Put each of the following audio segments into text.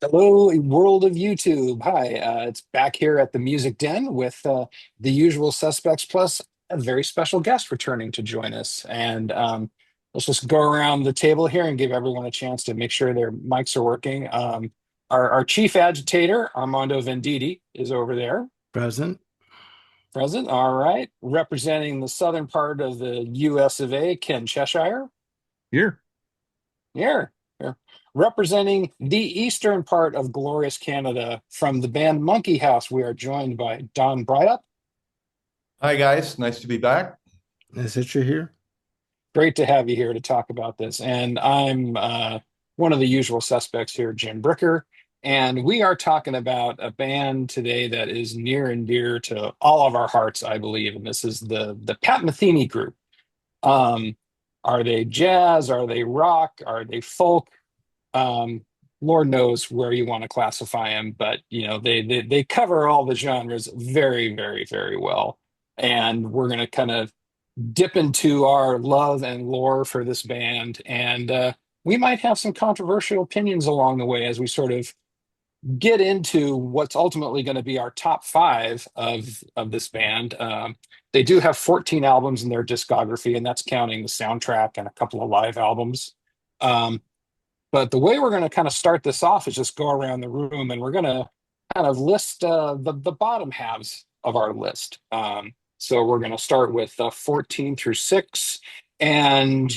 Hello, world of YouTube. Hi, it's back here at the Music Den with the usual suspects, plus a very special guest returning to join us. And let's just go around the table here and give everyone a chance to make sure their mics are working. Our chief agitator, Armando Venditti, is over there. Present. Present. All right. Representing the southern part of the US of A, Ken Cheshire. Here. Here. Here. Representing the eastern part of glorious Canada from the band Monkey House, we are joined by Don Bryup. Hi, guys. Nice to be back. Is it you here? Great to have you here to talk about this. And I'm one of the usual suspects here, Jim Bricker. And we are talking about a band today that is near and dear to all of our hearts, I believe. And this is the Pat Metheny Group. Are they jazz? Are they rock? Are they folk? Lord knows where you want to classify them, but they cover all the genres very, very, very well. And we're going to kind of dip into our love and lore for this band, and we might have some controversial opinions along the way as we sort of get into what's ultimately going to be our top five of this band. They do have 14 albums in their discography, and that's counting the soundtrack and a couple of live albums. But the way we're going to kind of start this off is just go around the room and we're going to kind of list the bottom halves of our list. So we're going to start with 14 through 6. And,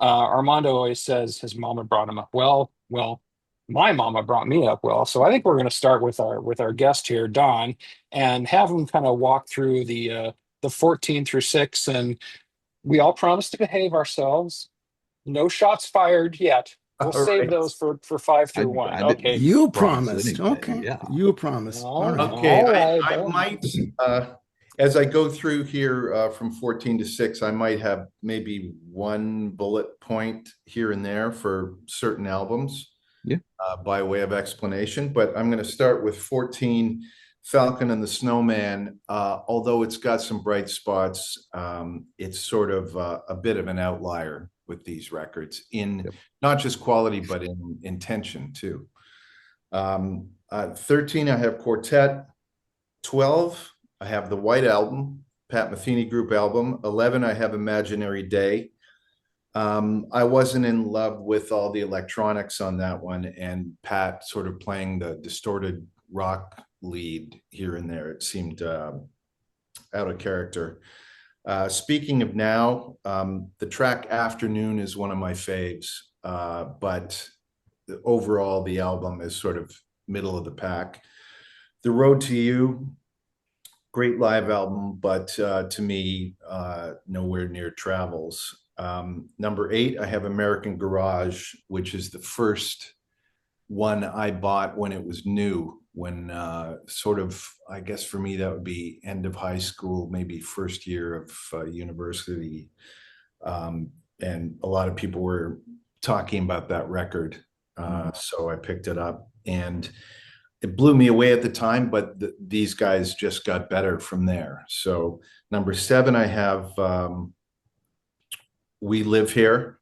Armando always says his mama brought him up well. Well, my mama brought me up well. So I think we're going to start with our guest here, Don, and have him kind of walk through the 14 through 6. And we all promise to behave ourselves. No shots fired yet. We'll save those for 5 through 1. Okay. You promised. anything, Okay. yeah. You promised. All right. Okay, All right. I might, as I go through here from 14 to 6, I might have maybe one bullet point here and there for certain albums, by way of explanation. But I'm going to start with 14, Falcon and the Snowman. Although it's got some bright spots, it's sort of a bit of an outlier with these records in not just quality, but in intention too. 13, I have Quartet. 12, I have the White Album, Pat Metheny Group album. 11, I have Imaginary Day. I wasn't in love with all the electronics on that one, and Pat sort of playing the distorted rock lead here and there. It seemed out of character. Speaking of now, the track Afternoon is one of my faves, but overall the album is sort of middle of the pack. The Road to You, great live album, but to me, nowhere near Travels. Number 8, I have American Garage, which is the first one I bought when it was new, when sort of, I guess for me, that would be end of high school, maybe first year of university. And a lot of people were talking about that record. So I picked it up and it blew me away at the time, but these guys just got better from there. So number 7, I have We Live Here.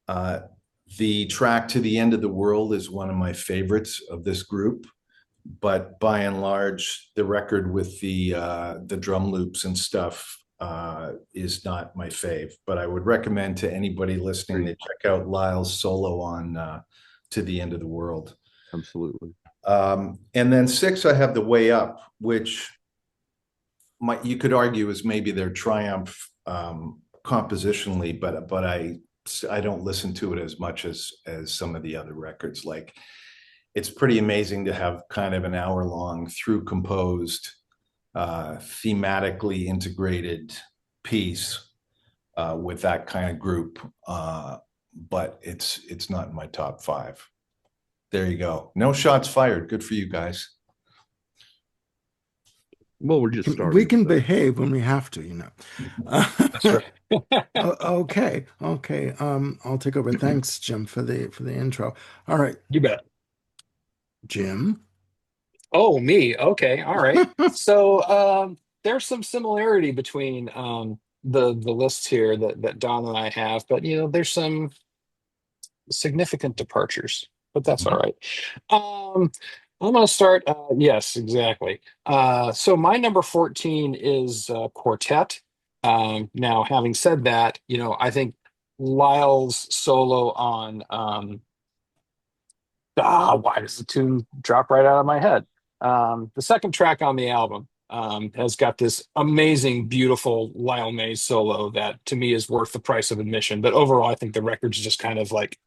The track To the End of the World is one of my favorites of this group, but by and large, the record with the drum loops and stuff is not my fave. But I would recommend to anybody listening to check out Lyle's solo on To the End of the World. Absolutely. And then 6, I have The Way Up, which you could argue is maybe their triumph compositionally, but I don't listen to it as much as some of the other records. Like, it's pretty amazing to have kind of an hour-long through composed, thematically integrated piece with that kind of group. But it's not in my top 5. There you go. No shots fired. Good for you guys. Well, we're just starting. We can behave when we have to. That's right. Okay. I'll take over. Thanks, Jim, for the intro. All right. You bet. Jim. Oh, me. Okay. All right. So there's some similarity between the lists here that Don and I have, but there's some significant departures. but that's all right. Um, I'm gonna start. Yes, exactly. So my number 14 is Quartet. Now, having said that, I think Lyle's solo on why does the tune drop right out of my head? The second track on the album has got this amazing, beautiful Lyle Mays solo that to me is worth the price of admission. But overall, I think the record's just kind of like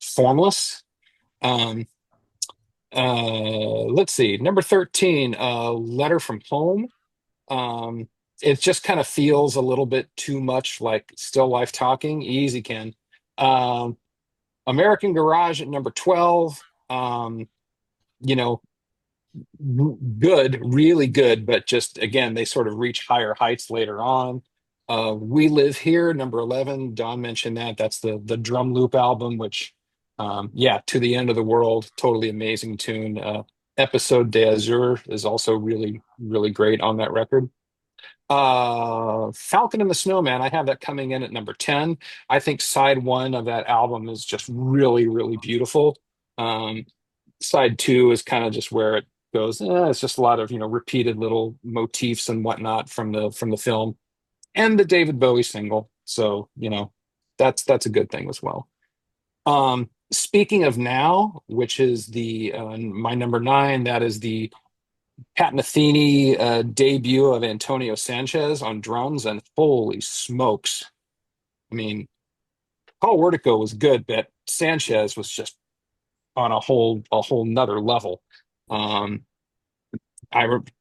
formless. Um, let's see, number 13, Letter from Home. Um, it just kind of feels a little bit too much like Still Life Talking. Easy, Ken. Um, American Garage at number 12. You know, good, really good, but just again, they sort of reach higher heights later on. We Live Here, number 11. Don mentioned that. That's the drum loop album, which yeah, To the End of the World, totally amazing tune. Episode de Azur is also really, really great on that record. Falcon and the Snowman, I have that coming in at number 10. I think side one of that album is just really, really beautiful. Um, Side two is kind of just where it goes. It's just a lot of repeated little motifs and whatnot from the film and the David Bowie single. So that's a good thing as well. Speaking of now, which is the my number 9, that is the Pat Metheny debut of Antonio Sanchez on drums, and holy smokes! I mean, Paul Wertico was good, but Sanchez was just on a whole nother level. Um,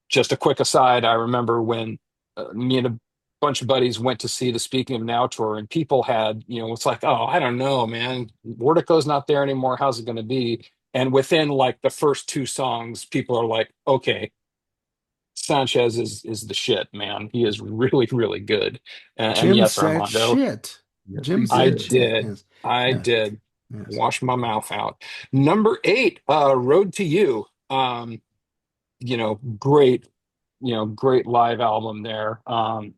just a quick aside, I remember when me and a bunch of buddies went to see the Speaking of Now tour, and people had, it's like, oh, I don't know, man, Wartico's not there anymore. How's it going to be? And within like the first two songs, people are like, okay, Sanchez is the shit, man. He is really, really good. And Jim yes, said Armando, shit. Yes, Jim he I said did. shit. did. Yes. I Yes. did. Yes. Wash my mouth out. Number 8, Road to You. Great, great live album there. Why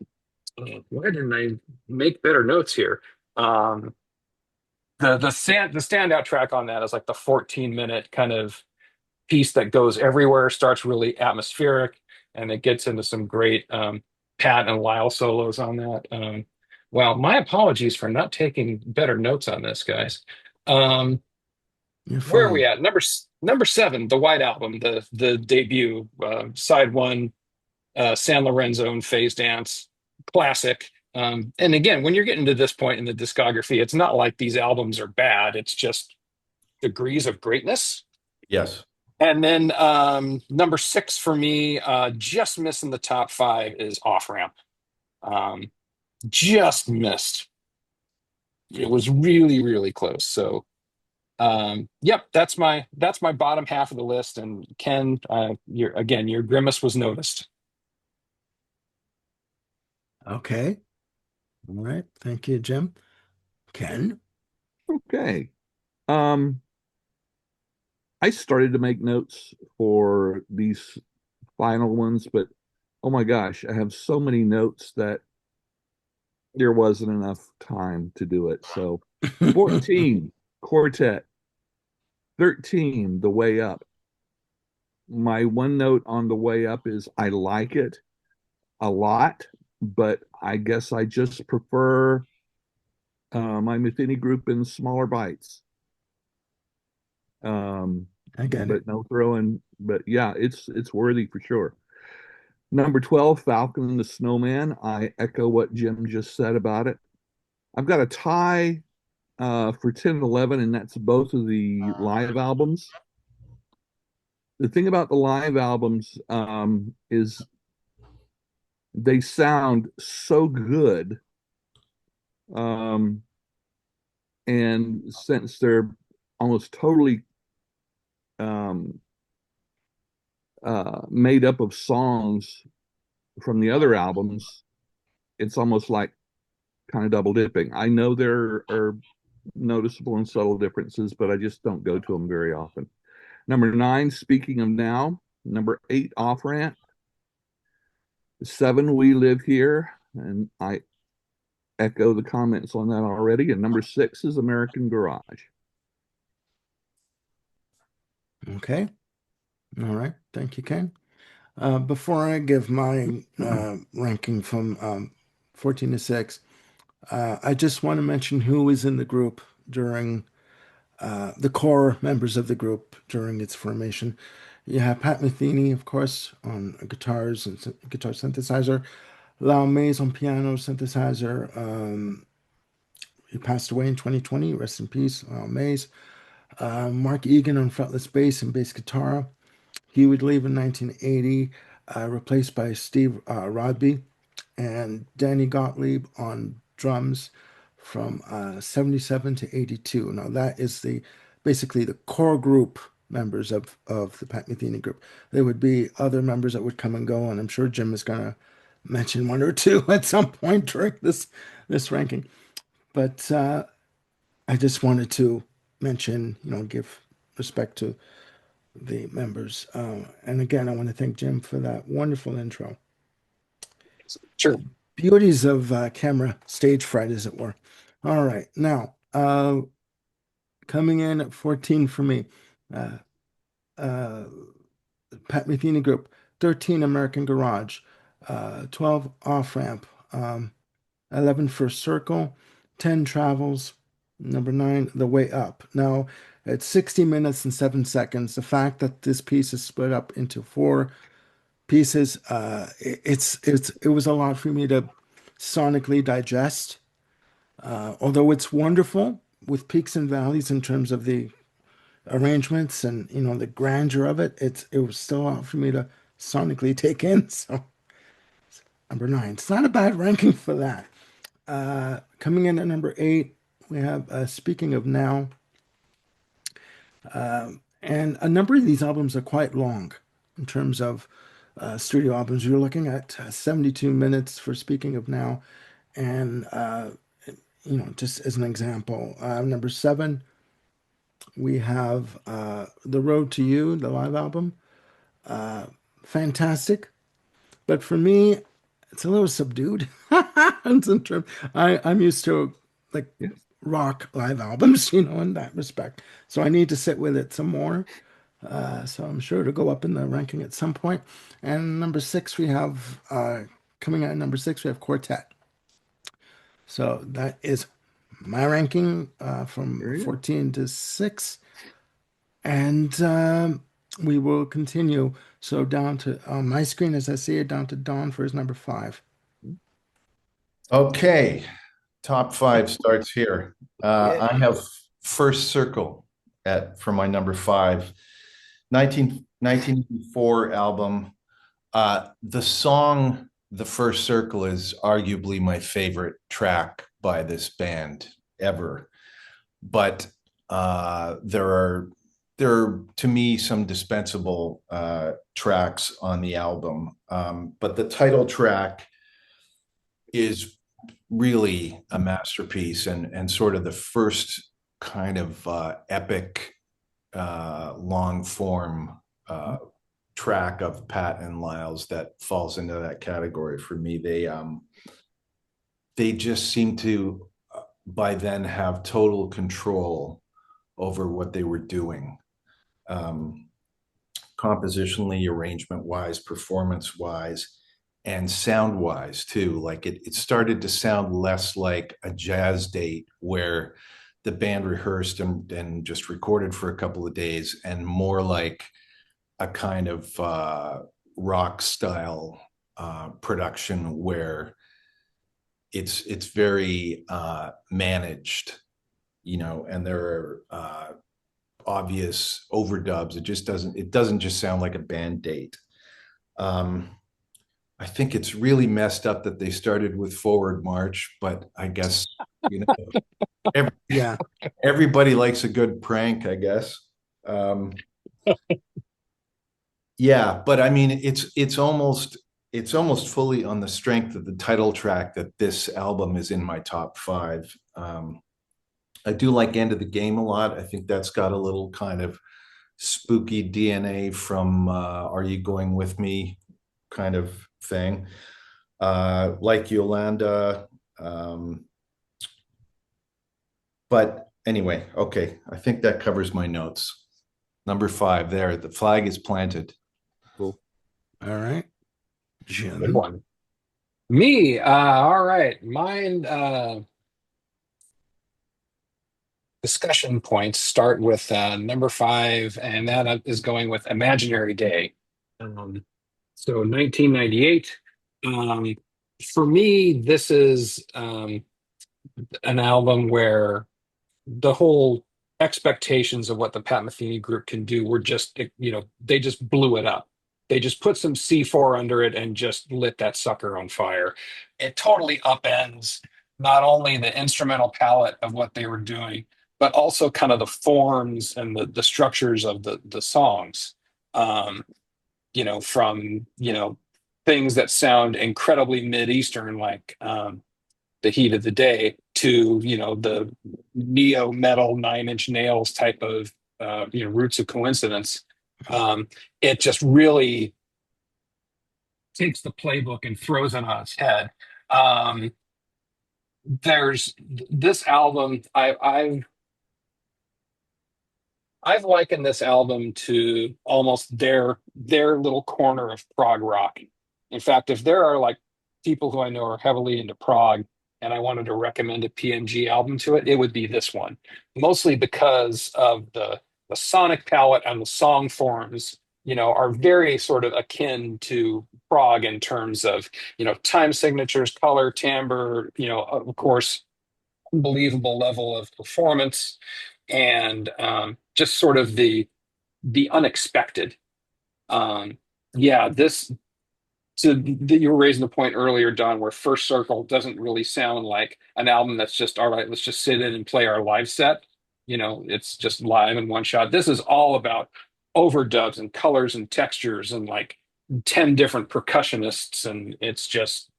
didn't I make better notes here? Um, the standout track on that is like the 14-minute kind of piece that goes everywhere, starts really atmospheric, and it gets into some great Pat and Lyle solos on that. Well, my apologies for not taking better notes on this, guys. Um, You're where are we fine. at? Number 7, the White Album, the debut, side one, San Lorenzo and Phase Dance, classic. And again, when you're getting to this point in the discography, it's not like these albums are bad. It's just degrees of greatness. Yes. And then number 6 for me, just missing the top 5 is Off Ramp. Um, just missed. It was really, really close. So yep, that's my bottom half of the list. And Ken, your grimace was noticed. Okay. All right. Thank you, Jim. Ken? Okay. Um, I started to make notes for these final ones, but oh my gosh, I have so many notes that there wasn't enough time to do it. So 14, Quartet. 13, The Way Up. My one note on The Way Up is I like it a lot, but I guess I just prefer my Metheny Group in smaller bites. Um, I get it. but no throwing, but yeah, it's worthy for sure. Number 12, Falcon and the Snowman. I echo what Jim just said about it. I've got a tie for 10 and 11, and that's both of the live albums. The thing about the live albums is they sound so good. Um, and since they're almost totally um, made up of songs from the other albums, it's almost like kind of double dipping. I know there are noticeable and subtle differences, but I just don't go to them very often. Number 9, Speaking of Now. Number 8, Off Ramp. 7, We Live Here. And I echo the comments on that already. And number 6 is American Garage. Okay. All right. Thank you, Ken. Before I give my ranking from 14 to 6, I just want to mention who was in the group during the core members of the group during its formation. You have Pat Metheny, of course, on guitars and guitar synthesizer. Lau Mays on piano synthesizer. He passed away in 2020. Rest in peace, Lau Mays. Mark Egan on fretless bass and bass guitar. He would leave in 1980, replaced by Steve Rodby and Danny Gottlieb on drums from 77 to 82. Now that is the basically the core group members of the Pat Metheny group. There would be other members that would come and go, and I'm sure Jim is gonna mention one or two at some point during this ranking. But I just wanted to mention, give respect to the members. And again, I want to thank Jim for that wonderful intro. Sure. Beauties of camera stage fright, as it were. All right, now coming in at 14 for me, uh, uh, Pat Metheny Group, 13 American Garage, 12 Off Ramp, 11 First Circle, 10 Travels, number 9 The Way Up. Now, at 60 minutes and 7 seconds, the fact that this piece is split up into 4 pieces, it was a lot for me to sonically digest. Although it's wonderful with peaks and valleys in terms of the arrangements and the grandeur of it, it was still a lot for me to sonically take in. So number 9, it's not a bad ranking for that. Coming in at number 8, we have Speaking of Now. And a number of these albums are quite long in terms of studio albums. You're looking at 72 minutes for Speaking of Now. And, just as an example, number 7, we have The Road to You, the live album. Fantastic. But for me, it's a little subdued. I'm used to like Yes. rock live albums, in that respect. So I need to sit with it some more. So I'm sure it'll go up in the ranking at some point. And number 6, we have coming out at number 6, we have Quartet. So that is my ranking from Very good. 14 to 6. And we will continue. So down to on my screen, as I see it, down to Don for his number 5. Okay, top 5 starts here. Yeah. I have First Circle for my number 5. 1984 album. The song The First Circle is arguably my favorite track by this band ever. But there are to me some dispensable tracks on the album. But the title track is really a masterpiece and sort of the first kind of epic long form track of Pat and Lyle's that falls into that category for me. They just seem to by then have total control over what they were doing, compositionally, arrangement wise, performance wise, and sound wise too. Like it started to sound less like a jazz date where the band rehearsed and just recorded for a couple of days, and more like a kind of rock style production where it's very managed, and there are obvious overdubs. It doesn't just sound like a band date. I think it's really messed up that they started with Forward March, but I guess Yeah. everybody likes a good prank, I guess. Yeah, but I mean, it's almost fully on the strength of the title track that this album is in my top 5. I do like End of the Game a lot. I think that's got a little kind of spooky DNA from Are You Going With Me kind of thing. Like Yolanda. But anyway, okay. I think that covers my notes. Number 5 there. The flag is planted. Cool. All right. Good Jim. one. Me, all right. Mine discussion points start with number 5, and that is going with Imaginary Day. Um, so 1998. Um, for me, this is an album where the whole expectations of what the Pat Metheny Group can do were just, they just blew it up. They just put some C4 under it and just lit that sucker on fire. It totally upends not only the instrumental palette of what they were doing, but also kind of the forms and the structures of the songs. Um, from, things that sound incredibly Mid-Eastern, like the heat of the day, to the neo metal Nine Inch Nails type of roots of coincidence. It just really takes the playbook and throws it on its head. um, there's this album, I've likened this album to almost their little corner of prog rock. In fact, if there are like people who I know are heavily into prog, and I wanted to recommend a PMG album to it, it would be this one. Mostly because of the sonic palette and the song forms, are very sort of akin to prog in terms of, time signatures, color, timbre, of course, unbelievable level of performance, and just sort of the unexpected. Um, yeah, this so you were raising the point earlier, Don, where First Circle doesn't really sound like an album that's just all right. Let's just sit in and play our live set. It's just live in one shot. This is all about overdubs and colors and textures and like 10 different percussionists, and it's just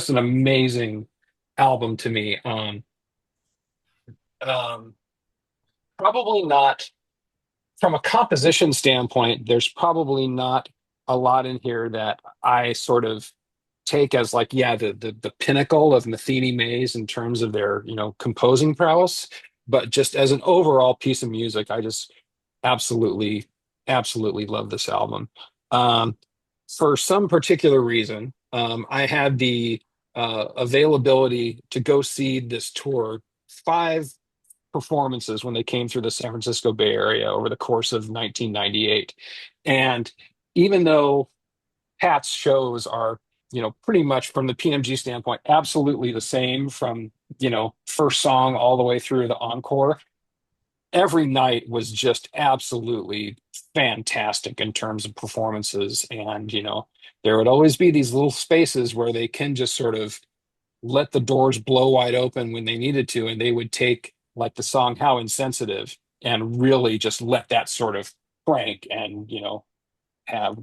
an amazing album to me. Um, Probably not from a composition standpoint, there's probably not a lot in here that I sort of take as like, yeah, the pinnacle of Metheny Mays in terms of their, composing prowess. But just as an overall piece of music, I just absolutely, absolutely love this album. Um, for some particular reason, I had the availability to go see this tour 5 performances when they came through the San Francisco Bay Area over the course of 1998. And even though Pat's shows are, pretty much from the PMG standpoint, absolutely the same from, first song all the way through the encore, every night was just absolutely fantastic in terms of performances. And, there would always be these little spaces where they can just sort of let the doors blow wide open when they needed to, and they would take like the song How Insensitive and really just let that sort of crank and have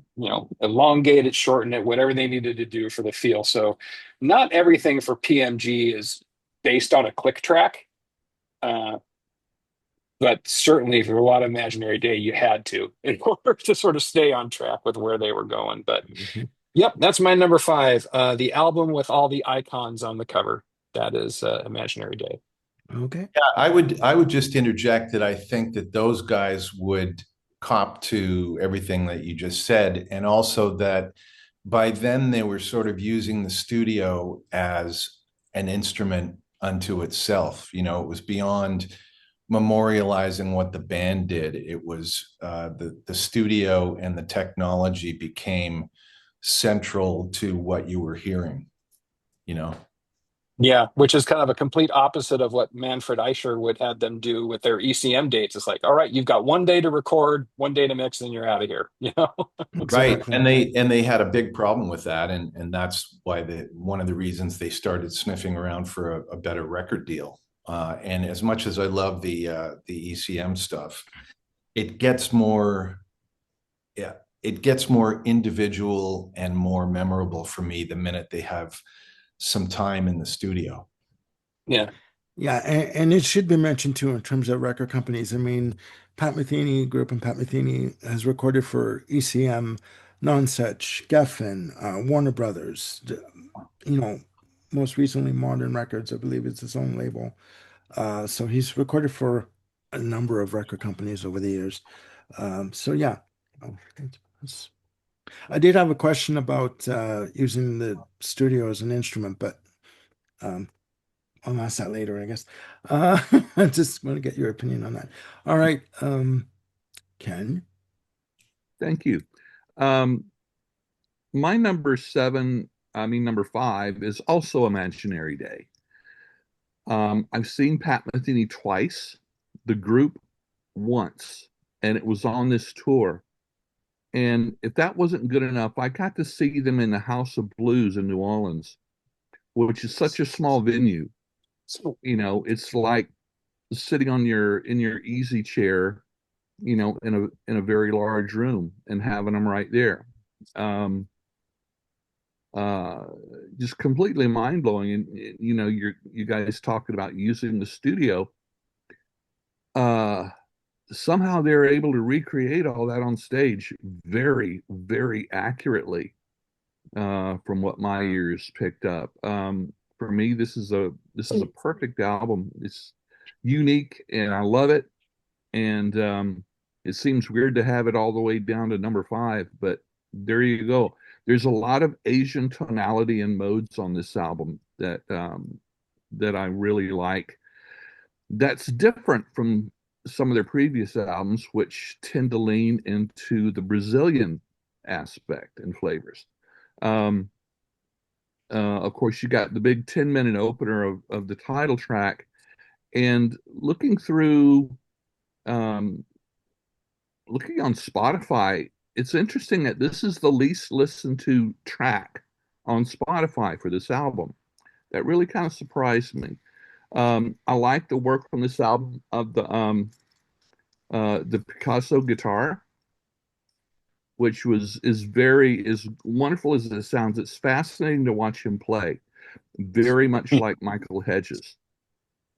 elongate it, shorten it, whatever they needed to do for the feel. So not everything for PMG is based on a click track, uh, but certainly for a lot of Imaginary Day you had to in order to sort of stay on track with where they were going. But Mhm. yep, that's my number 5. The album with all the icons on the cover. That is Imaginary Day. Okay. Yeah, I would just interject that I think that those guys would cop to everything that you just said, and also that by then they were sort of using the studio as an instrument unto itself. It was beyond memorializing what the band did. It was the studio and the technology became central to what you were hearing. You know. Yeah, which is kind of a complete opposite of what Manfred Eicher would have them do with their ECM dates. It's like, all right, you've got one day to record, one day to mix, and you're out of here. Right. Exactly. And they had a big problem with that. And that's why one of the reasons they started sniffing around for a better record deal. And as much as I love the ECM stuff, it gets more, yeah, it gets more individual and more memorable for me the minute they have some time in the studio. Yeah. Yeah, and it should be mentioned too in terms of record companies. I mean, Pat Metheny Group and Pat Metheny has recorded for ECM, Nonsuch, Geffen, Warner Brothers, you know, most recently Modern Records, I believe it's his own label. So he's recorded for a number of record companies over the years. So yeah. Oh, I did have a question about using the studio as an instrument, but um, I'll ask that later, I guess. I just want to get your opinion on that. All right, Ken. Thank you. Um, my number five is also Imaginary Day. I've seen Pat Metheny twice, the group once, and it was on this tour. And if that wasn't good enough, I got to see them in the House of Blues in New Orleans, which is such a small venue. It's like sitting on your in your easy chair, in a very large room and having them right there. Um, uh, just completely mind blowing. And you guys talking about using the studio. Uh, Somehow they're able to recreate all that on stage very, very accurately, from what my ears picked up. For me, this is a perfect album. It's unique, and I love it. And it seems weird to have it all the way down to number five, but there you go. There's a lot of Asian tonality and modes on this album that I really like. That's different from some of their previous albums, which tend to lean into the Brazilian aspect and flavors. Um, of course, you got the big 10-minute opener of the title track, and um, looking on Spotify, it's interesting that this is the least listened to track on Spotify for this album. That really kind of surprised me. I like the work from this album of the Picasso guitar, which is wonderful as it sounds. It's fascinating to watch him play, very much like Michael Hedges,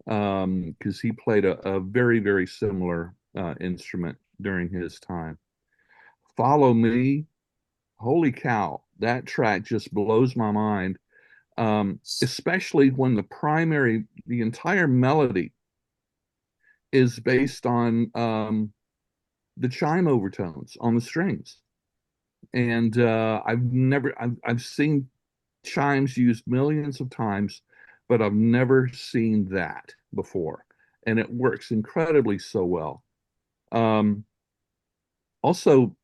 because he played a very, very similar instrument during his time. Follow Me, holy cow, that track just blows my mind, especially when the entire melody is based on the chime overtones on the strings. And I've seen chimes used millions of times, but I've never seen that before. And it works incredibly so well. Um, Also,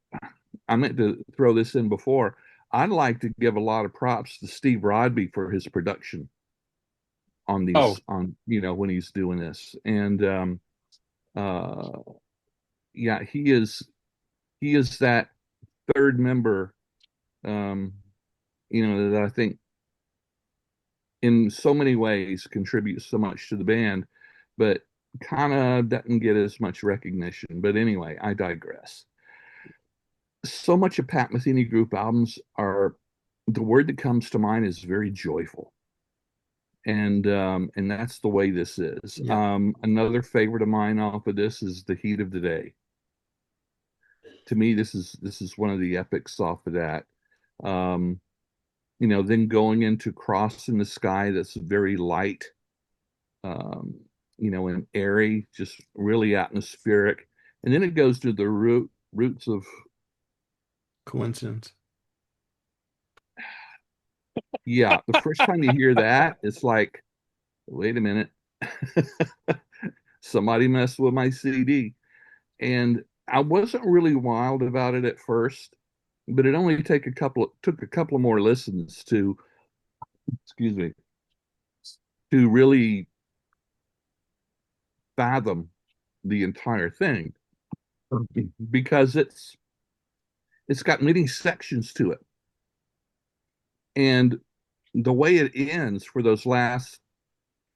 I meant to throw this in before. I'd like to give a lot of props to Steve Rodby for his production on Oh, when he's doing this. And uh, yeah, he is that third member, um, that I think in so many ways contributes so much to the band, but kind of doesn't get as much recognition. But anyway, I digress. So much of Pat Metheny Group albums are the word that comes to mind is very joyful, and that's the way this is. Yeah. Another favorite of mine off of this is The Heat of the Day. To me, this is one of the epics off of that. Um, then going into Cross in the Sky, that's very light, um, and airy, just really atmospheric. And then it goes to the roots of, Coincidence. yeah, the first time you hear that, it's like, wait a minute, somebody messed with my CD. And I wasn't really wild about it at first, but it only took a couple of more listens excuse me, to really fathom the entire thing, because it's got many sections to it. And the way it ends for those last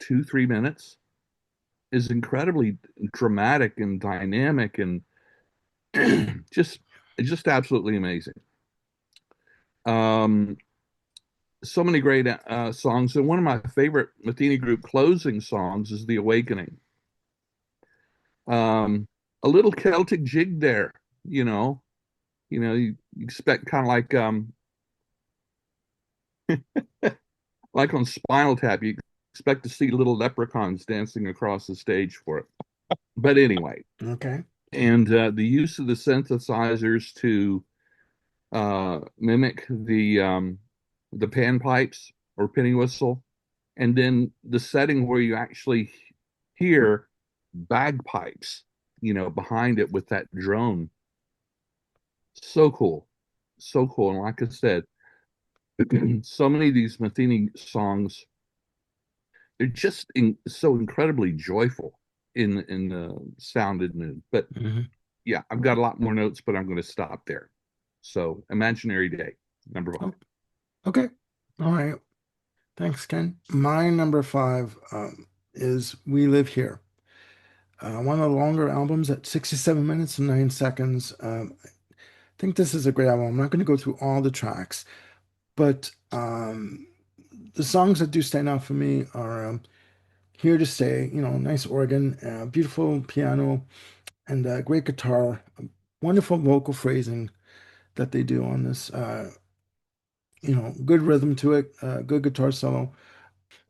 2-3 minutes is incredibly dramatic and dynamic, and just just absolutely amazing. Um, so many great songs, and one of my favorite Metheny Group closing songs is "The Awakening." Um, a little Celtic jig there, you expect kind of like on Spinal Tap, you expect to see little leprechauns dancing across the stage for it. But anyway, Okay. And the use of the synthesizers to mimic the panpipes or penny whistle, and then the setting where you actually hear bagpipes, behind it with that drone. So cool, so cool. And like I said, so many of these Metheny songs, they're just so incredibly joyful in the sound and mood. But Mhm. yeah, I've got a lot more notes, but I'm going to stop there. So, Imaginary Day, number 5. Oh, okay. All right. Thanks, Ken. My number 5 is We Live Here. One of the longer albums at 67 minutes and 9 seconds. I think this is a great album. I'm not going to go through all the tracks, but the songs that do stand out for me are Here to Stay, nice organ, beautiful piano, and great guitar, wonderful vocal phrasing that they do on this. Good rhythm to it, good guitar solo.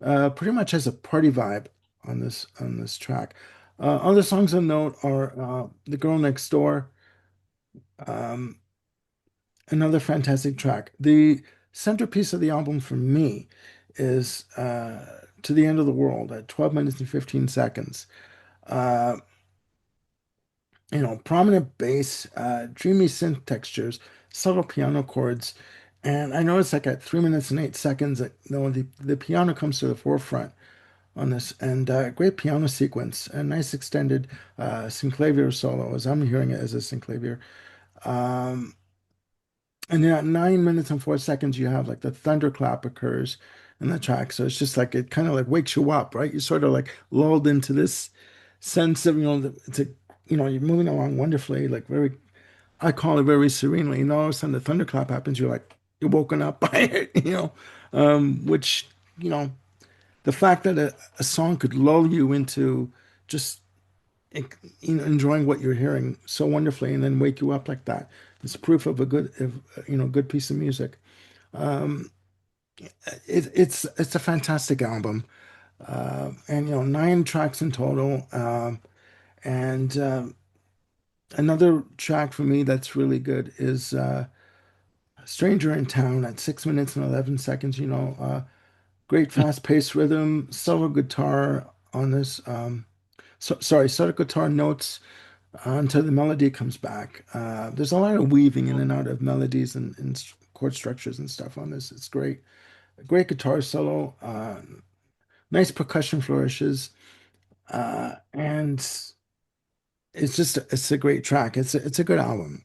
Pretty much has a party vibe on this track. Other songs of note are The Girl Next Door, um, another fantastic track. The centerpiece of the album for me is To the End of the World at 12 minutes and 15 seconds. Uh, prominent bass, dreamy synth textures, subtle piano chords. And I noticed like at 3 minutes and 8 seconds that the piano comes to the forefront on this, and great piano sequence, a nice extended synclavier solo as I'm hearing it as a synclavier. Um, and then at 9 minutes and 4 seconds, you have like the thunderclap occurs in the track. So it's just like it kind of like wakes you up, right? You're sort of like lulled into this sense of, you're moving along wonderfully, like very, I call it very serenely. And all of a sudden the thunderclap happens, you're woken up by it, which, you know, the fact that a song could lull you into just enjoying what you're hearing so wonderfully and then wake you up like that is proof of a good piece of music. Um, it's a fantastic album, and 9 tracks in total. And another track for me that's really good is "Stranger in Town" at 6 minutes and 11 seconds. Great fast-paced rhythm, solo guitar on this. Solo guitar notes until the melody comes back. There's a lot of weaving in and out of melodies and chord structures and stuff on this. It's great. Great guitar solo, nice percussion flourishes, and it's a great track. It's a good album.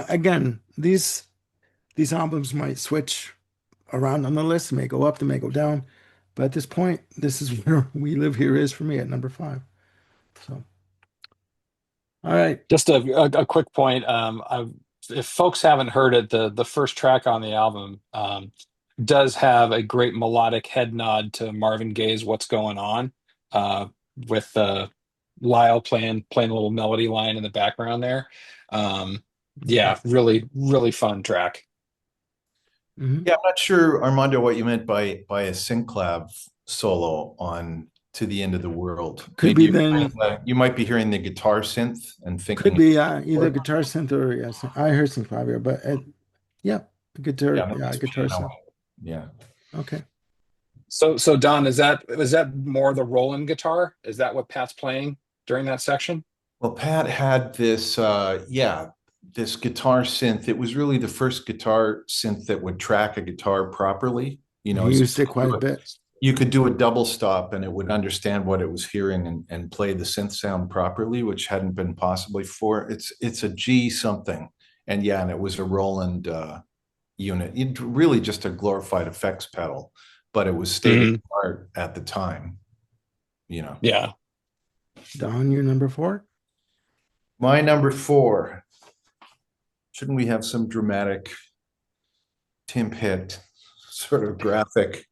Again, these albums might switch around on the list, may go up, they may go down, but at this point, this is where We Live Here is for me at number 5. So, all right. Just a quick point. If folks haven't heard it, the first track on the album does have a great melodic head nod to Marvin Gaye's "What's Going On," uh, with Lyle playing a little melody line in the background there. Um, Mhm. yeah, really really fun track. Mhm. Yeah, I'm not sure, Armando, what you meant by a synclav solo on To the End of the World. Could Maybe be then. you might be hearing the guitar synth and Could thinking, be either guitar synth or yes, I heard some Fabio, but yeah, guitar, yeah, maybe yeah, it's guitar piano. synth. Yeah. Okay. So Don, is that more the Roland guitar? Is that what Pat's playing during that section? Well, Pat had this, this guitar synth. It was really the first guitar synth that would track a guitar properly. He As used it quite a bit. you could do a double stop and it would understand what it was hearing and play the synth sound properly, which hadn't been possible before. It's a G something, and it was a Roland unit. It really just a glorified effects pedal, but it was state of Hmm. the art at the time. You know, Yeah. Don, your number 4? my number 4. Shouldn't we have some dramatic Tim Hit sort of graphic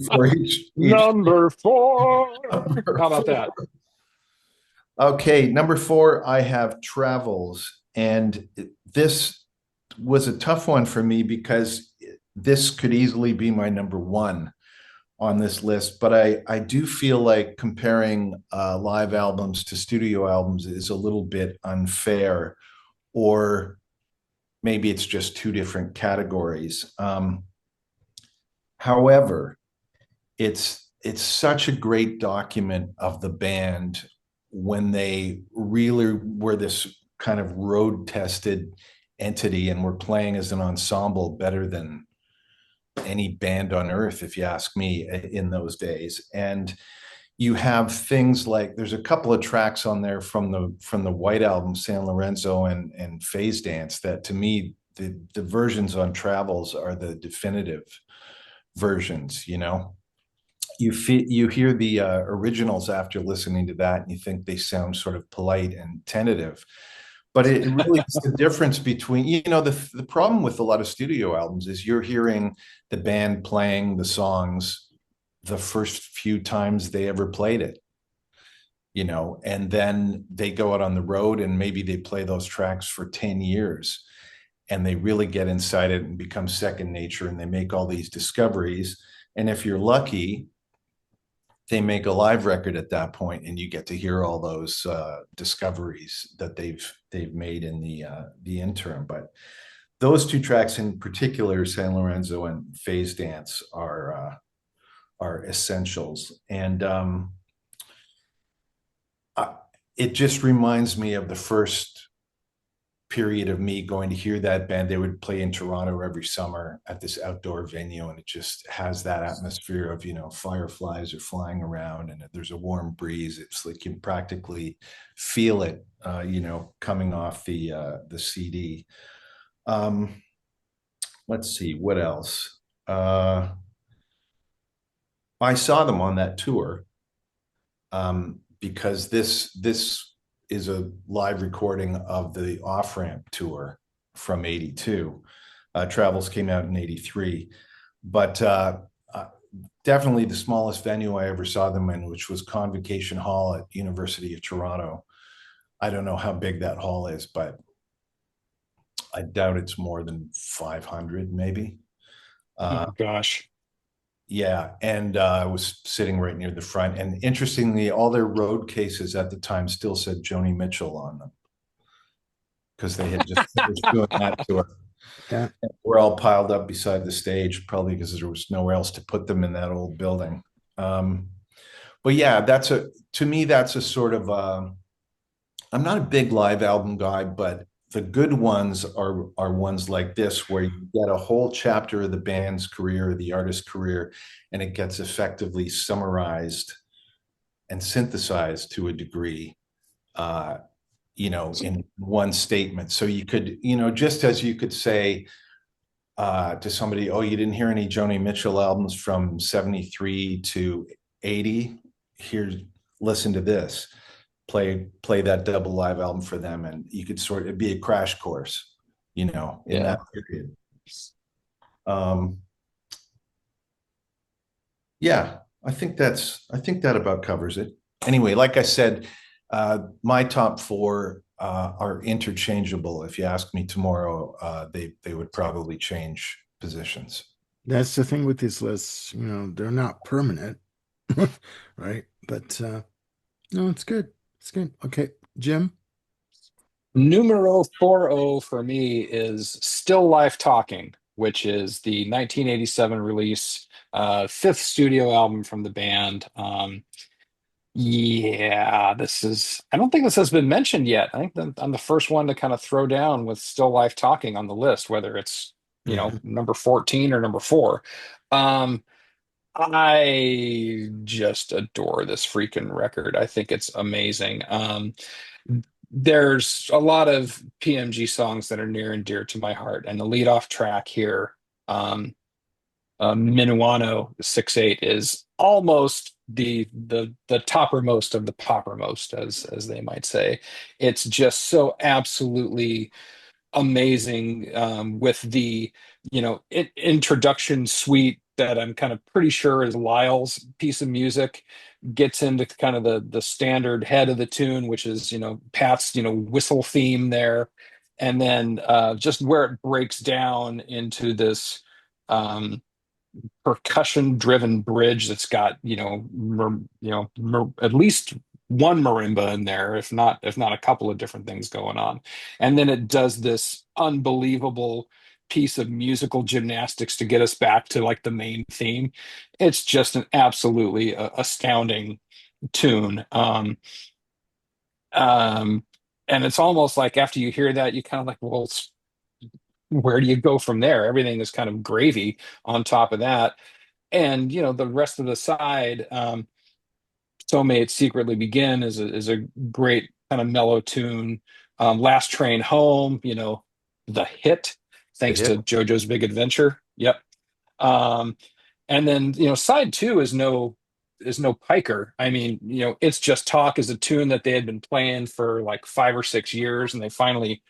for each Number 4. number How about four? that? Okay, number 4, I have Travels, and this was a tough one for me because this could easily be my number 1. on this list, but I do feel like comparing live albums to studio albums is a little bit unfair, or maybe it's just two different categories. However, it's such a great document of the band when they really were this kind of road tested entity and were playing as an ensemble better than any band on earth, if you ask me, in those days. And you have things like there's a couple of tracks on there from the White Album, San Lorenzo and Phase Dance, that to me the versions on Travels are the definitive versions. You hear the originals after listening to that, and you think they sound sort of polite and tentative. But it really is the difference between, the problem with a lot of studio albums is you're hearing the band playing the songs the first few times they ever played it, and then they go out on the road and maybe they play those tracks for 10 years and they really get inside it and become second nature and they make all these discoveries. And if you're lucky, they make a live record at that point and you get to hear all those discoveries that they've made in the interim. But those two tracks in particular, San Lorenzo and Phase Dance, are essentials. And it just reminds me of the first period of me going to hear that band. They would play in Toronto every summer at this outdoor venue, and it just has that atmosphere of, fireflies are flying around and there's a warm breeze. It's like you can practically feel it, coming off the CD. Let's see what else. I saw them on that tour, because this is a live recording of the Off Ramp tour from '82. Travels came out in '83, but definitely the smallest venue I ever saw them in, which was Convocation Hall at University of Toronto. I don't know how big that hall is, but I doubt it's more than 500, maybe. Oh, gosh. Yeah, and I was sitting right near the front. And interestingly, all their road cases at the time still said Joni Mitchell on them because they had just finished doing that tour. Yeah. We're all piled up beside the stage, probably because there was nowhere else to put them in that old building. But yeah, to me, that's a sort of, I'm not a big live album guy, but the good ones are ones like this, where you get a whole chapter of the band's career, the artist's career, and it gets effectively summarized and synthesized to a degree, in one statement. So you could, just as you could say to somebody, oh, you didn't hear any Joni Mitchell albums from 73 to 80? Here, listen to this. Play that double live album for them, and you could it'd be a crash course, in that period. Yeah, I think that about covers it. Anyway, like I said, my top four are interchangeable. If you ask me tomorrow, they would probably change positions. That's the thing with these lists, they're not permanent, right? But no, it's good. It's good. Okay, Jim. Numero 40 for me is Still Life Talking, which is the 1987 release, fifth studio album from the band. Yeah, I don't think this has been mentioned yet. I think that I'm the first one to kind of throw down with Still Life Talking on the list, whether it's, Yeah. number 14 or number four. Um, I just adore this freaking record. I think it's amazing. There's a lot of PMG songs that are near and dear to my heart, and the lead off track here, um, Minuano 6/8, is almost the toppermost of the poppermost, as they might say. It's just so absolutely amazing, with the introduction suite that I'm kind of pretty sure is Lyle's piece of music, gets into kind of the standard head of the tune, which is Pat's whistle theme there, and then just where it breaks down into this, um percussion driven bridge that's got at least one marimba in there, if not a couple of different things going on. And then it does this unbelievable piece of musical gymnastics to get us back to like the main theme. It's just an absolutely astounding tune. Um, and it's almost like after you hear that, you kind of like, well, where do you go from there? Everything is kind of gravy on top of that. And the rest of the side, "So May It Secretly Begin" is a great kind of mellow tune. "Last Train Home," the hit, The thanks to hit. JoJo's Big Adventure. Yep. Um, and then side two is no piker. I mean, "It's Just Talk" is a tune that they had been playing for like 5 or 6 years, and they finally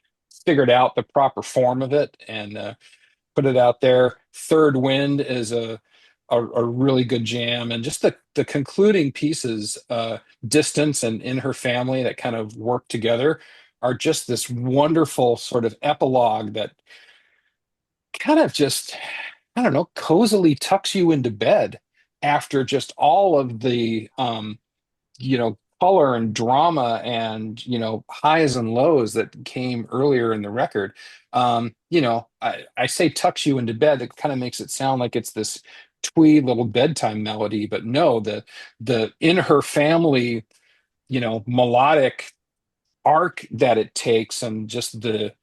figured out the proper form of it and put it out there. "Third Wind" is a really good jam, and just the concluding pieces, "Distance" and "In Her Family," that kind of work together, are just this wonderful sort of epilogue that kind of just, I don't know, cozily tucks you into bed after just all of the color and drama and highs and lows that came earlier in the record. I say tucks you into bed. It kind of makes it sound like it's this twee little bedtime melody, but no, the "In Her Family" melodic arc that it takes, and just the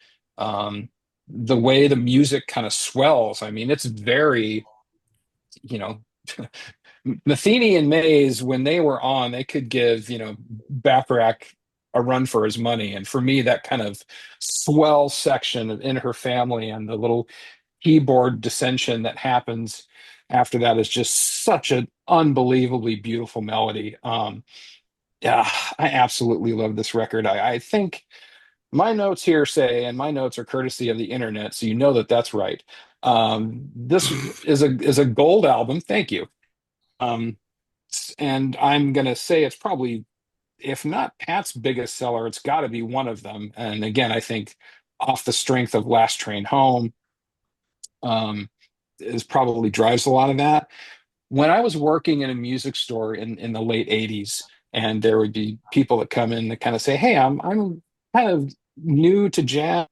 way the music kind of swells. I mean, it's very, you know Metheny and Mays, when they were on, they could give, Bacharach a run for his money. And for me, that kind of swell section of "In Her Family" and the little keyboard dissension that happens after that is just such an unbelievably beautiful melody. Yeah, I absolutely love this record. I think my notes here say, and my notes are courtesy of the internet, so that that's right. This is a gold album. Thank you. Um, and I'm gonna say it's probably, if not Pat's biggest seller, it's got to be one of them. And again, I think off the strength of "Last Train Home," um, is probably drives a lot of that. When I was working in a music store in the late '80s, and there would be people that come in to kind of say, "Hey, I'm kind of new to jazz."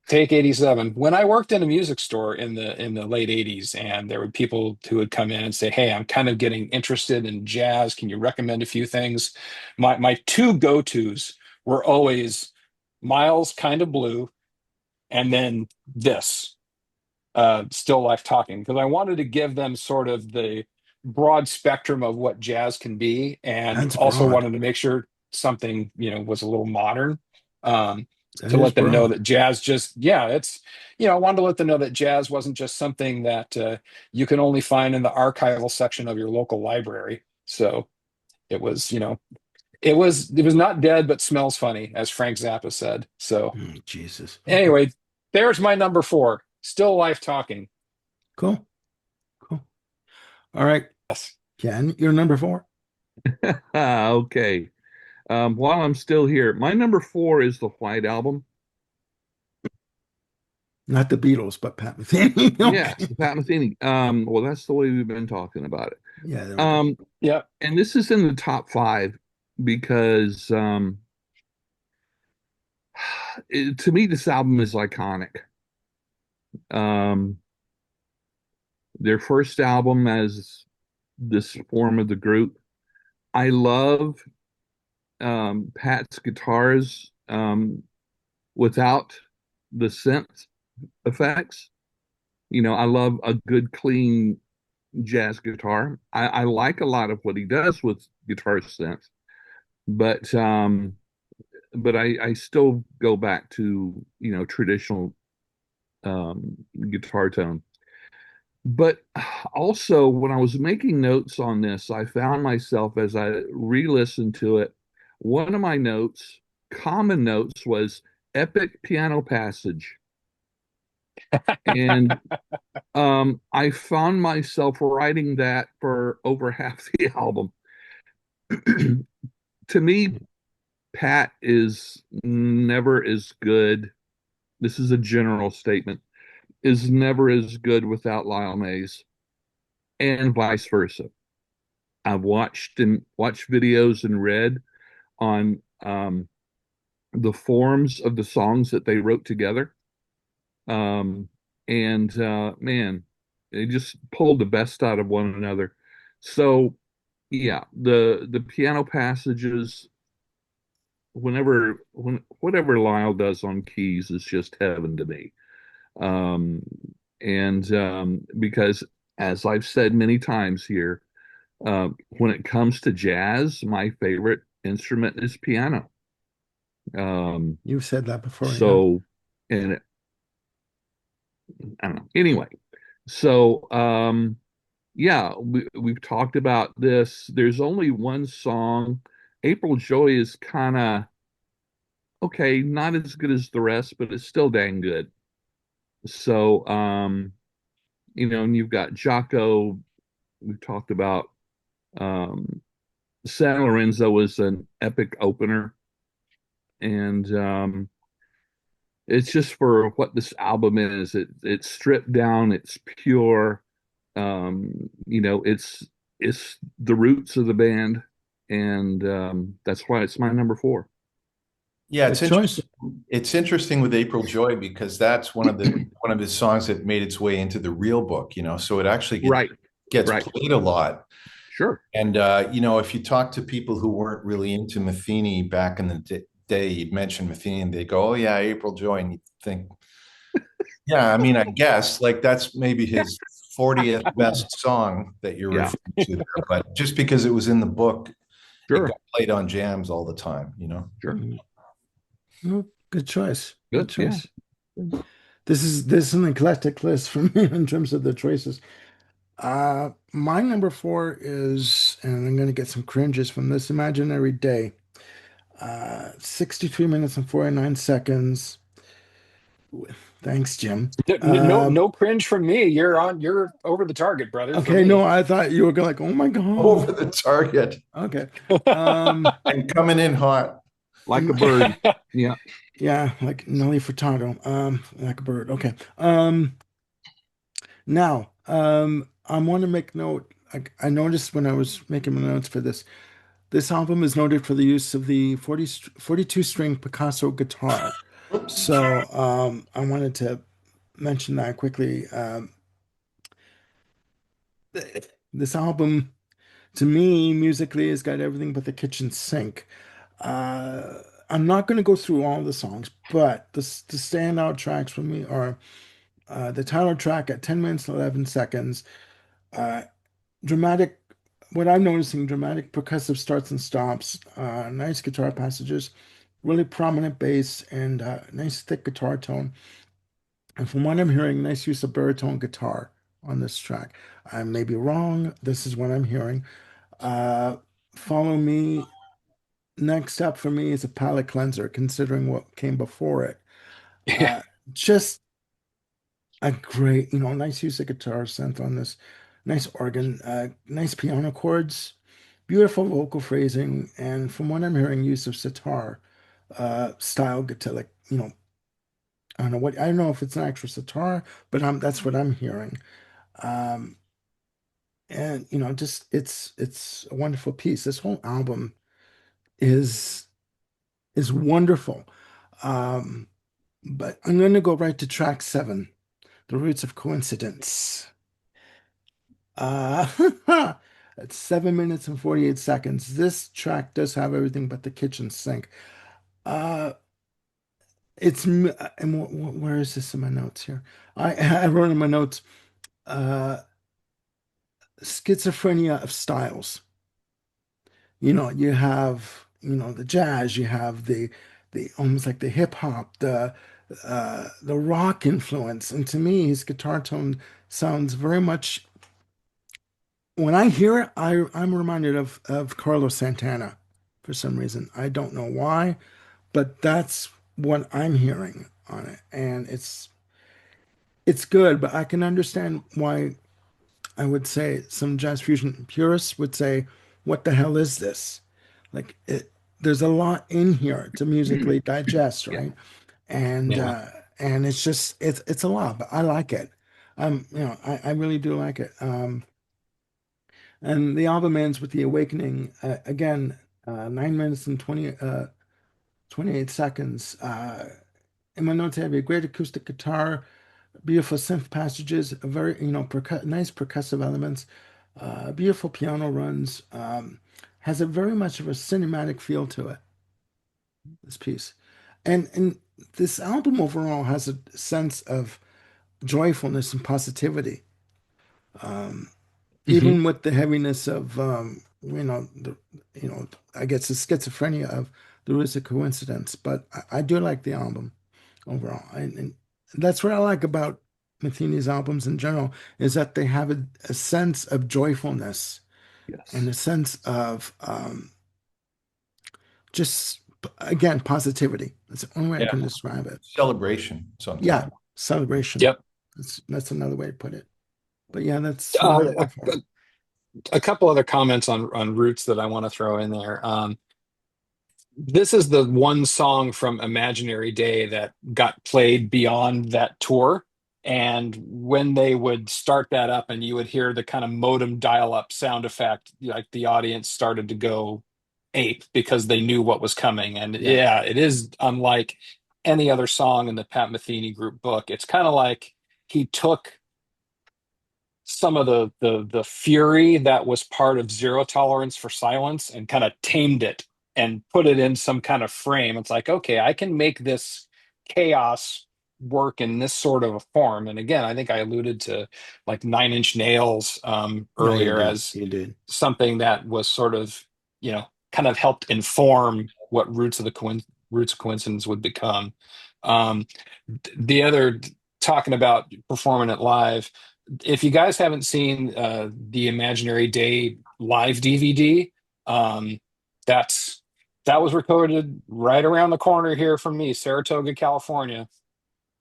Take 87. When I worked in a music store in the late 80s, and there were people who would come in and say, "Hey, I'm kind of getting interested in jazz. Can you recommend a few things?" My two go-tos were always "Miles Kind of Blue" and then this, "Still Life Talking," because I wanted to give them sort of the broad spectrum of what jazz can be, and That's also broad. wanted to make sure something, was a little modern. Um, That to is let them know broad. that jazz just, yeah, I wanted to let them know that jazz wasn't just something that you can only find in the archival section of your local library. So it was, it was not dead, but smells funny, as Frank Zappa said. So Jesus. Okay. anyway, there's my number four, "Still Life Talking." Cool. Cool. All right. Yes. Ken, you're number four. Okay. While I'm still here, my number four is the White Album. Not the Beatles, but Pat Metheny. Yeah, Okay. Pat Metheny. Well, that's the way we've been talking about it. Yeah, there we go. Um, Yep. and this is in the top five because to me, this album is iconic. Um, their first album as this form of the group. I love Pat's guitars without the synth effects. I love a good, clean jazz guitar. I like a lot of what he does with guitar synth, but I still go back to traditional guitar tone. But also, when I was making notes on this, I found myself as I re-listened to it, one of my notes, common notes, was epic piano passage. And I found myself writing that for over half the album. To me, Pat is never as good. This is a general statement, is never as good without Lyle Mays. and vice versa. I've watched videos and read on the forms of the songs that they wrote together. Um, and man, they just pulled the best out of one another. So yeah, the piano passages, whatever Lyle does on keys is just heaven to me. Um, and because as I've said many times here, when it comes to jazz, my favorite instrument is piano. You've said that before, yeah. So, and I don't know. Anyway, so yeah, we've talked about this. There's only one song. April Joy is kind of okay, not as good as the rest, but it's still dang good. So, and you've got Jocko. We've talked about um, San Lorenzo was an epic opener, and it's just for what this album is. It's stripped down, it's pure. It's the roots of the band, and that's why it's my number four. Yeah, Good choice. it's interesting with April Joy because that's one of his songs that made its way into the real book, so it actually Right, gets right, played a lot. sure. And if you talk to people who weren't really into Metheny back in the day, you'd mention Metheny and they go, "Oh yeah, April Joy," and you think, "Yeah, I mean, I guess like that's maybe his 40th best song that you're Yeah, referring to there." But just because it was in the book, it sure, got played on jams all the time. sure. Mm. Well, good choice. Good Good, yeah. choice. This is an eclectic list for me in terms of the choices. My number four is, and I'm going to get some cringes from this imaginary day. 63 minutes and 49 seconds. Thanks, Jim. No, Um, no cringe from me. You're over the target, brother, for okay, no, me. I thought you were like, oh my Over God. the target Okay. Um, and coming in hot. Like a bird. Yeah. yeah, like Nelly Furtado. Like a bird. Okay. Now, I want to make note. I noticed when I was making my notes for this, this album is noted for the use of the 42 string Picasso guitar. So, I wanted to mention that quickly. This album, to me, musically, has got everything but the kitchen sink. I'm not going to go through all the songs, but the standout tracks for me are the title track at 10 minutes and 11 seconds. Uh, dramatic, what I'm noticing, dramatic percussive starts and stops, nice guitar passages, really prominent bass, and nice thick guitar tone. And from what I'm hearing, nice use of baritone guitar on this track. I may be wrong. This is what I'm hearing. Uh, Follow Me. Next up for me is a palate cleanser, considering what came before it. Yeah. Uh, just a great, nice use of guitar synth on this, nice organ, nice piano chords, beautiful vocal phrasing, and from what I'm hearing, use of sitar style guitar, like, I don't know if it's an actual sitar, but that's what I'm hearing. Um, and just it's a wonderful piece. This whole album is is wonderful. Um, but I'm going to go right to track seven, The Roots of Coincidence. Uh, at 7 minutes and 48 seconds. This track does have everything but the kitchen sink. Uh, and where is this in my notes here? I wrote in my notes, uh, schizophrenia of styles. You have, the jazz, you have the almost like the hip hop, the rock influence. And to me, his guitar tone sounds very much, when I hear it, I'm reminded of Carlos Santana for some reason. I don't know why, but that's what I'm hearing on it. And it's good, but I can understand why I would say some jazz fusion purists would say, what the hell is this? Like there's a lot in here to musically digest, Yeah. right? And Yeah. uh and it's just it's a lot, but I like it. I really do like it. And the album ends with The Awakening. Again, 9 minutes and 28 seconds. In my notes, I have a great acoustic guitar, beautiful synth passages, a very, nice percussive elements, beautiful piano runs. Has a very much of a cinematic feel to it, this piece. And this album overall has a sense of joyfulness and positivity. Um, Hmm. Even with the heaviness of I guess the schizophrenia of There Is a Coincidence, but I do like the album overall. And that's what I like about Metheny's albums in general, is that they have a sense of joyfulness and Yes. a sense of just, again, positivity. That's the only way I Yeah. can describe it. Celebration Yeah, sometimes. celebration. Yep. That's another way to put it. But yeah, that's what I Uh, look a, for. a couple other comments on Roots that I want to throw in there. This is the one song from Imaginary Day that got played beyond that tour. And when they would start that up and you would hear the kind of modem dial-up sound effect, like the audience started to go ape because they knew what was coming. And Yeah, yeah, it is unlike any other song in the Pat Metheny Group book. It's kind of like he took some of the fury that was part of Zero Tolerance for Silence and kind of tamed it and put it in some kind of frame. It's like, okay, I can make this chaos work in this sort of a form. And again, I think I alluded to like Nine Inch Nails yeah, you earlier did. as You did. something that was sort of, kind of helped inform what Roots of Coincidence would become. Um, the other talking about performing it live, if you guys haven't seen the Imaginary Day live DVD, um, that's that was recorded right around the corner here from me, Saratoga, California.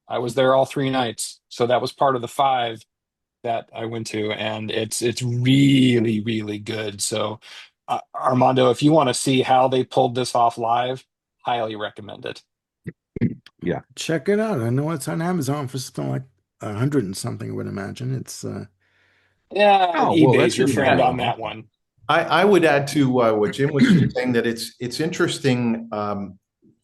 I was there all 3 nights, so that was part of the five that I went to, and it's really really good. So, Armando, if you want to see how they pulled this off live, highly recommend it. Yeah. Check it out. I know it's on Amazon for something like 100 and something, I would imagine. It's Yeah, Oh, well, eBay's that's your friend Yeah. on incredible. that one. I would add to what Jim was just saying, that it's interesting,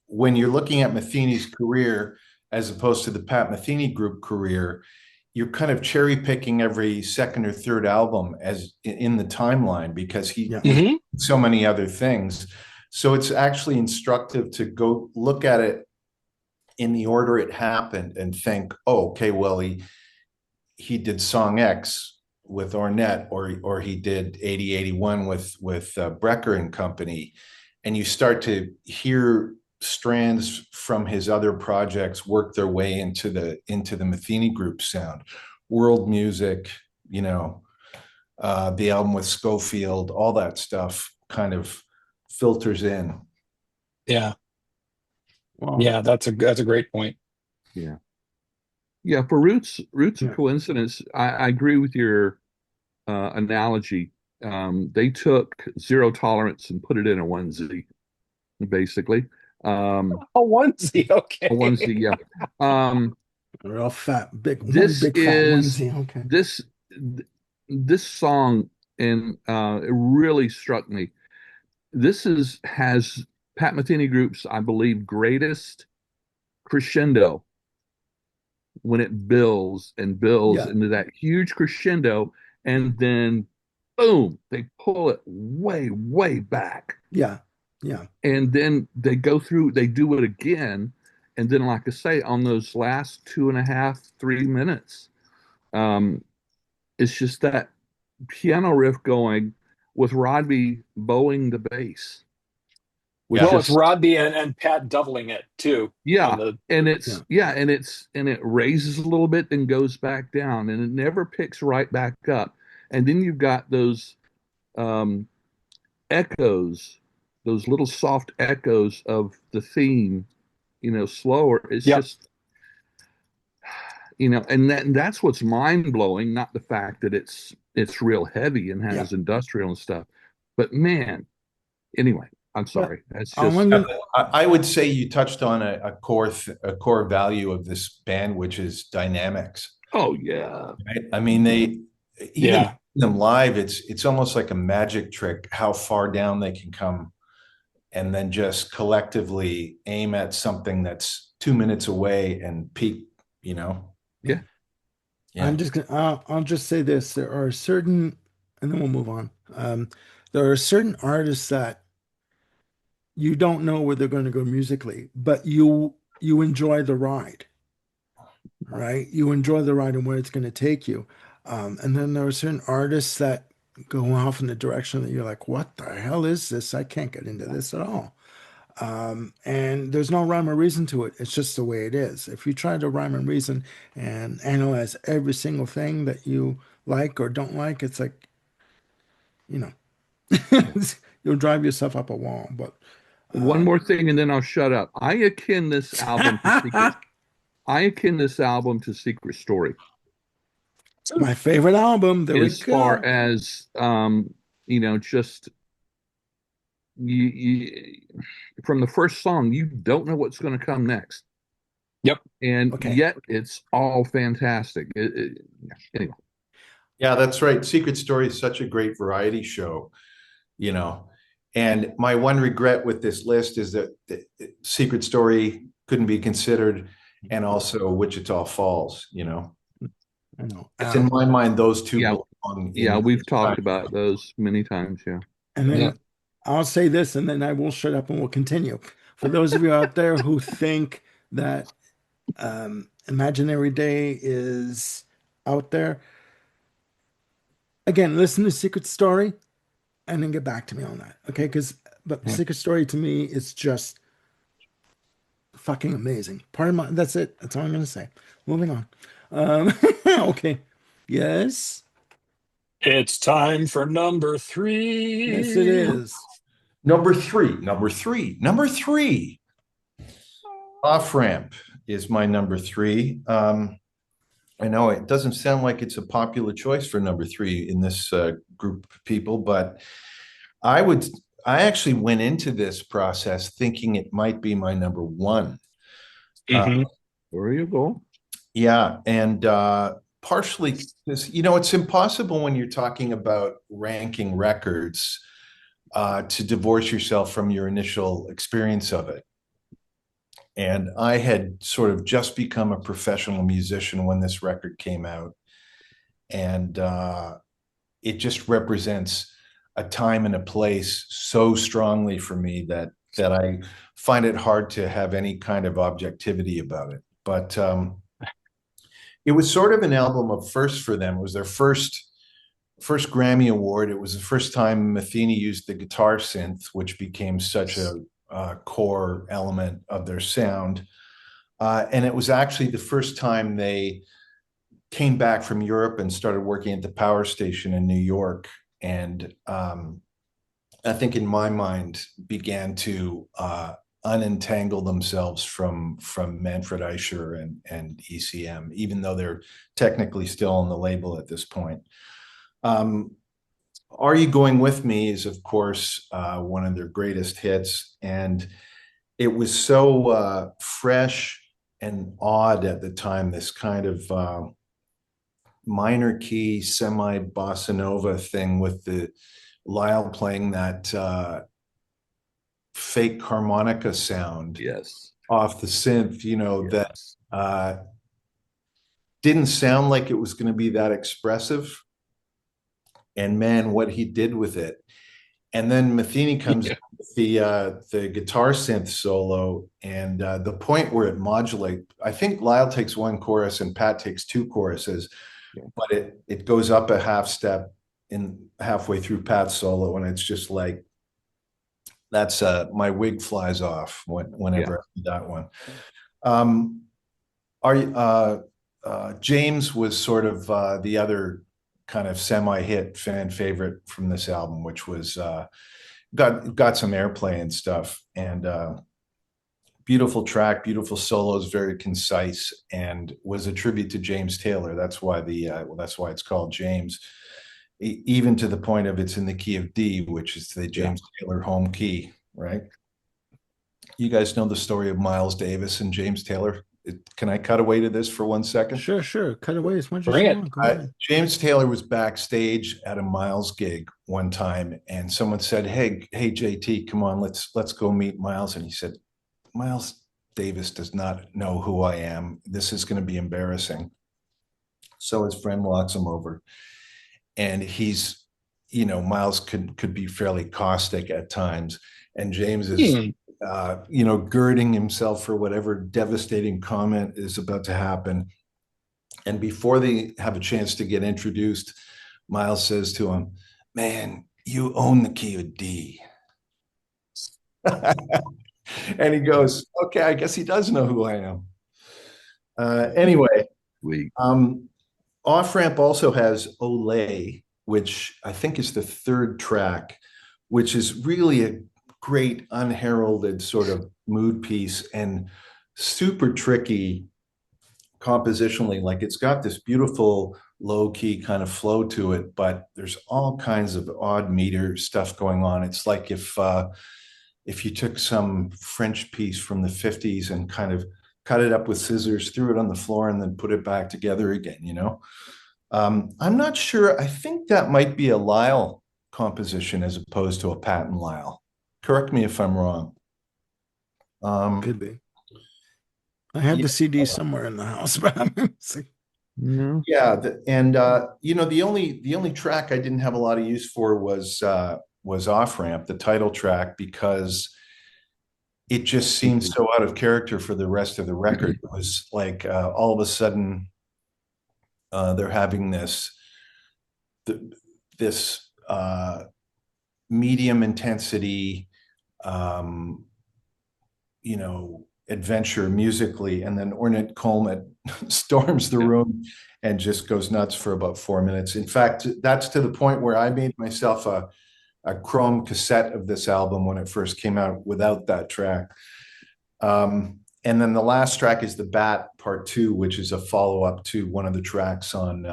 when you're looking at Metheny's career as opposed to the Pat Metheny Group career. You're kind of cherry picking every second or third album as in the timeline, because Yeah, he's Hmm. so many other things. So it's actually instructive to go look at it in the order it happened and think, oh, okay, well, he did song X with Ornette, or he did 8081 with Brecker and Company, and you start to hear strands from his other projects work their way into the Metheny Group sound. World Music, the album with Schofield, all that stuff kind of filters in. Yeah, well, yeah, that's a great point. Yeah. Yeah. For Roots of yeah, Coincidence, I agree with your analogy. They took Zero Tolerance and put it in a onesie, basically. Um, A onesie, a okay. onesie, yeah. Um, a real fat, one this big fat is onesie. Okay. this this song, and it really struck me. This is has Pat Metheny Group's, I believe, greatest crescendo, when it builds and builds Yeah, into that huge crescendo, and then boom, they pull it way, way back. yeah, yeah, And then they go through, they do it again. And then, like I say, on those last 2.5, 3 minutes, um, it's just that piano riff going with Rodby bowing the bass, with Yeah. Well, it's just, Rodby and Pat doubling it too on yeah. the. And yeah, it's, yeah, and it raises a little bit, then goes back down, and it never picks right back up. And then you've got those um, echoes, those little soft echoes of the theme, slower. It's Yep. just, and that's what's mind blowing, not the fact that it's real heavy and yeah. has industrial and stuff. But man, anyway, I'm But sorry. That's I just, wonder, I would say you touched on a core value of this band, which is dynamics. oh yeah. Right? I mean, even Yeah. them live, it's almost like a magic trick how far down they can come, and then just collectively aim at something that's 2 minutes away and peak. You know, Yeah. yeah. I'll just say this. There are certain, and then we'll move on. There are certain artists that you don't know where they're going to go musically, but you enjoy the ride, right? You enjoy the ride and where it's going to take you. And then there are certain artists that go off in the direction that you're like, what the hell is this? I can't get into this at all. And there's no rhyme or reason to it. It's just the way it is. If you try to rhyme and reason and analyze every single thing that you like or don't like, it's like, you know, you'll drive yourself up a wall. But One more thing, and then I'll shut up. I akin this album to Secret Story my favorite album. There we as far go. as just you from the first song, you don't know what's going to come next, Yep. and Okay. yet it's all fantastic. Anyway, Yeah, that's right. Secret Story is such a great variety show, you know. And my one regret with this list is that Secret Story couldn't be considered, and also Wichita Falls, you know. I know. It's in my mind, those two yeah, belong yeah, in. we've talked about those many times. Yeah. And Yeah. then I'll say this, and then I will shut up and we'll continue. For those of you out there who think that Imaginary Day is out there, again, listen to Secret Story and then get back to me on that. Okay? But Yeah. Secret Story to me is just fucking amazing. That's it. That's all I'm gonna say. Moving on. Okay. Yes. It's time for number Yes, it three. is. Number three. Off Ramp is my number three. I know it doesn't sound like it's a popular choice for number three in this group of people, but I would. I actually went into this process thinking it might be my number one. Uh, Hmm. There you go. yeah, and partially because it's impossible when you're talking about ranking records to divorce yourself from your initial experience of it. And I had sort of just become a professional musician when this record came out. And it just represents a time and a place so strongly for me that I find it hard to have any kind of objectivity about it. But it was sort of an album of first for them. It was their first Grammy Award. It was the first time Metheny used the guitar synth, which became such a core element of their sound. And it was actually the first time they came back from Europe and started working at the power station in New York. And I think in my mind began to unentangle themselves from Manfred Eicher and ECM, even though they're technically still on the label at this point. Are You Going With Me is, of course, one of their greatest hits. And it was so fresh and odd at the time, this kind of minor key, semi bossa nova thing with the Lyle playing that fake harmonica sound Yes. off the synth, that Yes. didn't sound like it was going to be that expressive. And man, what he did with it. And then Metheny comes Yeah. in with the guitar synth solo, and the point where it modulates. I think Lyle takes one chorus and Pat takes two choruses, Yeah. but it goes up a half step in halfway through Pat's solo, and it's just like that's my wig flies off whenever I do that one. James was sort of the other kind of semi-hit fan favorite from this album, which was got some airplay and stuff, and beautiful track, beautiful solos, very concise, and was a tribute to James Taylor. That's why that's why it's called James, even to the point of it's in the key of D, which is the James Taylor home key, right? You guys know the story of Miles Davis and James Taylor. Can I cut away to this for 1 second? Sure, sure. Cut away as much as Bring you it. want. Go ahead. James Taylor was backstage at a Miles gig one time, and someone said, "Hey, JT, come on, let's go meet Miles." And he said, "Miles Davis does not know who I am. This is going to be embarrassing." So his friend walks him over, and he's, Miles could be fairly caustic at times, and James is, Hmm. girding himself for whatever devastating comment is about to happen. And before they have a chance to get introduced, Miles says to him, "Man, you own the key of D." And he goes, "Okay, I guess he does know who I am." Anyway, We Off Ramp also has Olay, which I think is the third track, which is really a great unheralded sort of mood piece and super tricky compositionally. Like, it's got this beautiful low key kind of flow to it, but there's all kinds of odd meter stuff going on. It's like if you took some French piece from the 50s and kind of cut it up with scissors, threw it on the floor, and then put it back together again. I'm not sure. I think that might be a Lyle composition as opposed to a Pat and Lyle. Correct me if I'm wrong. Could be. I have Yeah. the CD somewhere in the house, but I'm no. Yeah, the only track I didn't have a lot of use for was Off Ramp, the title track, because it just seemed so out of character for the rest of the record. It was like all of a sudden they're having this medium intensity, adventure musically, and then Ornette Coleman storms the room and just goes nuts for about 4 minutes. In fact, that's to the point where I made myself a chrome cassette of this album when it first came out without that track. And then the last track is The Bat Part 2, which is a follow-up to one of the tracks on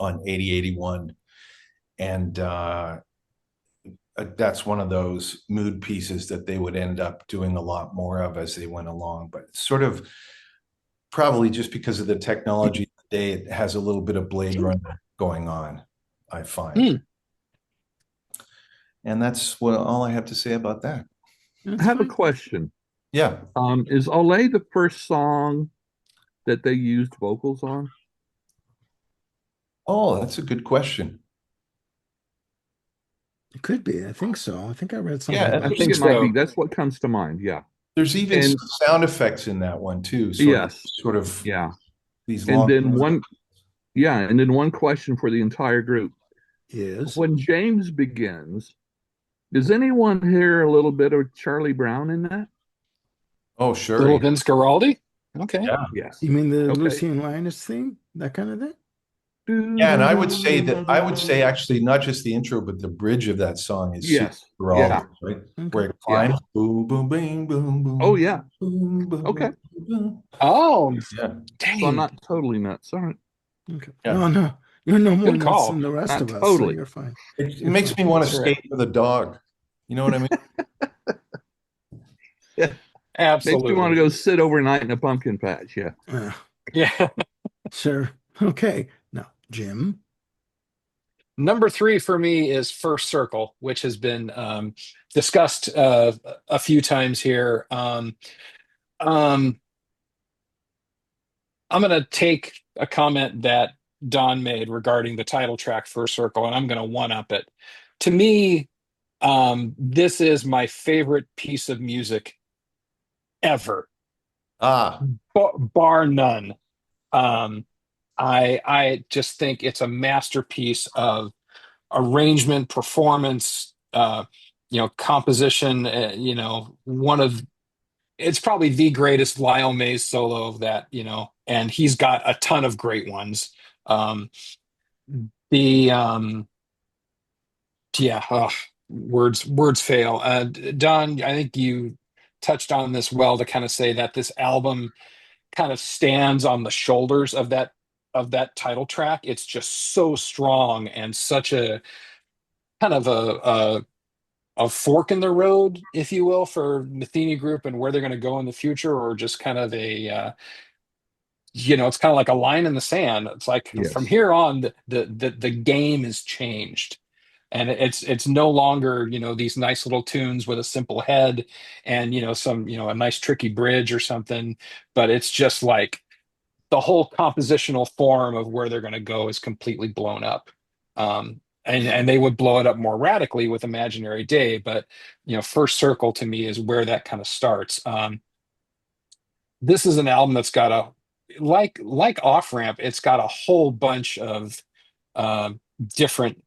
8081. And that's one of those mood pieces that they would end up doing a lot more of as they went along. But sort of probably just because of the technology of the day, it has a little bit of Blade Runner going on, I find. Hmm. And that's all I have to say about that. I have a question. Yeah. Is Olay the first song that they used vocals on? Oh, that's a good question. It could be. I think so. I think I read something. Yeah, about I it. think it might so. be. That's what comes to mind. Yeah. There's even And- some sound effects in that one too. Yes. Sort of Yeah. these And long. then one question for the entire group. Is When James begins, does anyone hear a little bit of Charlie Brown in that? Oh, sure. Little Vince Guaraldi. Okay. Yeah. Yes. you mean the Okay. Lucy and Linus theme? That kind of thing? Yeah, and I would say actually not just the intro, but the bridge of that song is Yes. super all Yeah. right? Okay. Where it climbs, boom, boom, bing, boom, boom. Oh, yeah. Boom, boom, Okay. boom. Oh, Yeah. dang. So I'm not totally nuts. All right. Okay. Yeah. No. You're no more Good nuts call. than the rest Not of us, totally. so you're fine. It makes me want to That's right. skate with a dog. You know what I mean? Yeah. Absolutely. Makes me want to go sit overnight in a pumpkin patch. Yeah. Yeah. Sure. Okay. Now, Jim. Number 3 for me is First Circle, which has been discussed a few times here. I'm going to take a comment that Don made regarding the title track First Circle, and I'm going to one-up it. To me, this is my favorite piece of music ever, Ah, bar none. I just think it's a masterpiece of arrangement, performance, composition. It's probably the greatest Lyle Mays solo of that, and he's got a ton of great ones. The Yeah, words fail. Don, I think you touched on this well to kind of say that this album kind of stands on the shoulders of that title track. It's just so strong and such a kind of a fork in the road, if you will, for Metheny Group and where they're going to go in the future, or just kind of a it's kind of like a line in the sand. It's like from Yes. here on, the game is changed, and it's no longer these nice little tunes with a simple head and some a nice tricky bridge or something, but it's just like the whole compositional form of where they're going to go is completely blown up. And they would blow it up more radically with Imaginary Day, but First Circle to me is where that kind of starts. This is an album that's got a like Off Ramp, it's got a whole bunch of uh, different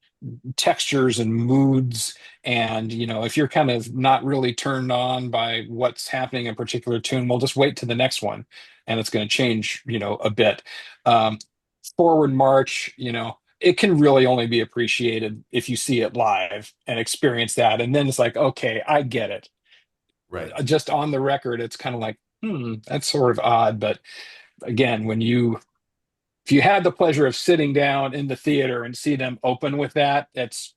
textures and moods. And if you're kind of not really turned on by what's happening in a particular tune, well, just wait to the next one, and it's going to change a bit. um, Forward March, it can really only be appreciated if you see it live and experience that, and then it's like, okay, I get it. Right. Just on the record, it's kind of like, that's sort of odd. But again, if you had the pleasure of sitting down in the theater and see them open with that, it's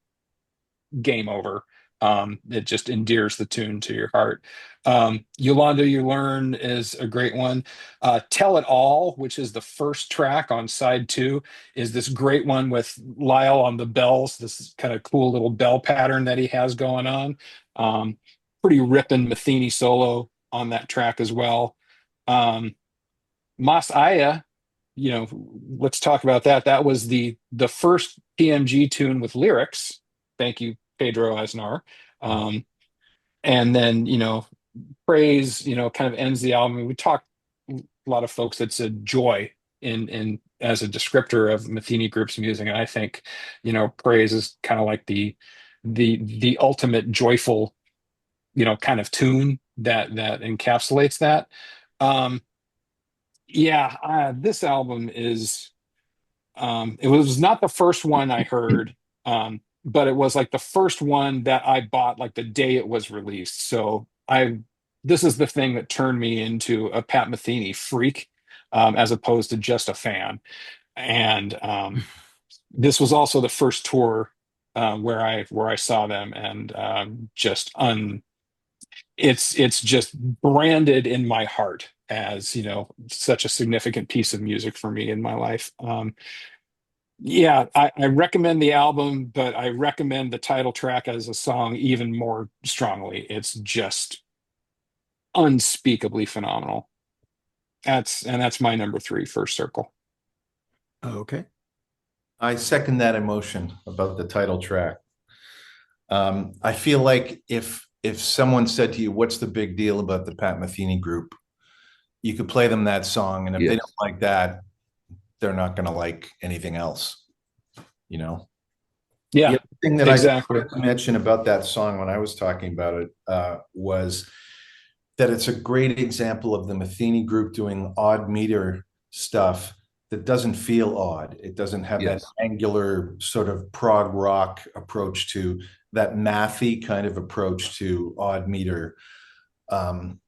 game over. It just endears the tune to your heart. Yolanda You Learn is a great one. Tell It All, which is the first track on side two, is this great one with Lyle on the bells, this kind of cool little bell pattern that he has going on. Um, Pretty ripping Metheny solo on that track as well. Um, Mas Aya, let's talk about that. That was the first PMG tune with lyrics. Thank you, Pedro Aznar. Um, and then, Praise, kind of ends the album. We talked a lot of folks. It's a joy in as a descriptor of Metheny Group's music, and I think, Praise is kind of like the ultimate joyful, kind of tune that encapsulates that. Um, yeah, this album is. It was not the first one I heard, but it was like the first one that I bought like the day it was released. So this is the thing that turned me into a Pat Metheny freak, as opposed to just a fan. And this was also the first tour where I saw them, and just it's just branded in my heart as such a significant piece of music for me in my life. Yeah, I recommend the album, but I recommend the title track as a song even more strongly. It's just unspeakably phenomenal. That's my number three, First Circle. Okay. I second that emotion about the title track. I feel like if someone said to you, "What's the big deal about the Pat Metheny Group?" you could play them that song, and if they Yes. don't like that, they're not going to like anything else. You know. The Yeah, other thing that I exactly. forgot to mention about that song when I was talking about it was that it's a great example of the Metheny Group doing odd meter stuff that doesn't feel odd. It doesn't have that Yes. angular sort of prog rock approach to that mathy kind of approach to odd meter. Um,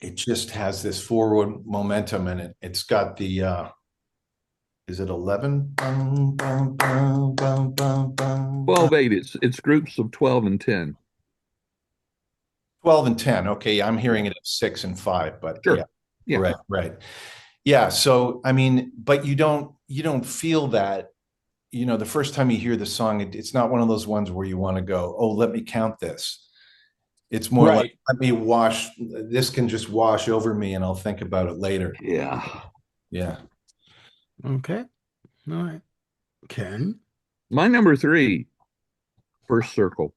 it just has this forward momentum, and it's got the is it 11? 12/8. It's groups of 12 and 10. 12 and 10. Okay, yeah, I'm hearing it at 6 and 5, but yeah, Sure. Yeah. right, right. Yeah, so I mean, but you don't feel that, the first time you hear the song, it's not one of those ones where you want to go, "Oh, let me count this." It's more like, Right. "Let me wash this can just wash over me and I'll think about it later." Yeah. Yeah. Okay. All right. Ken. My number three, First Circle.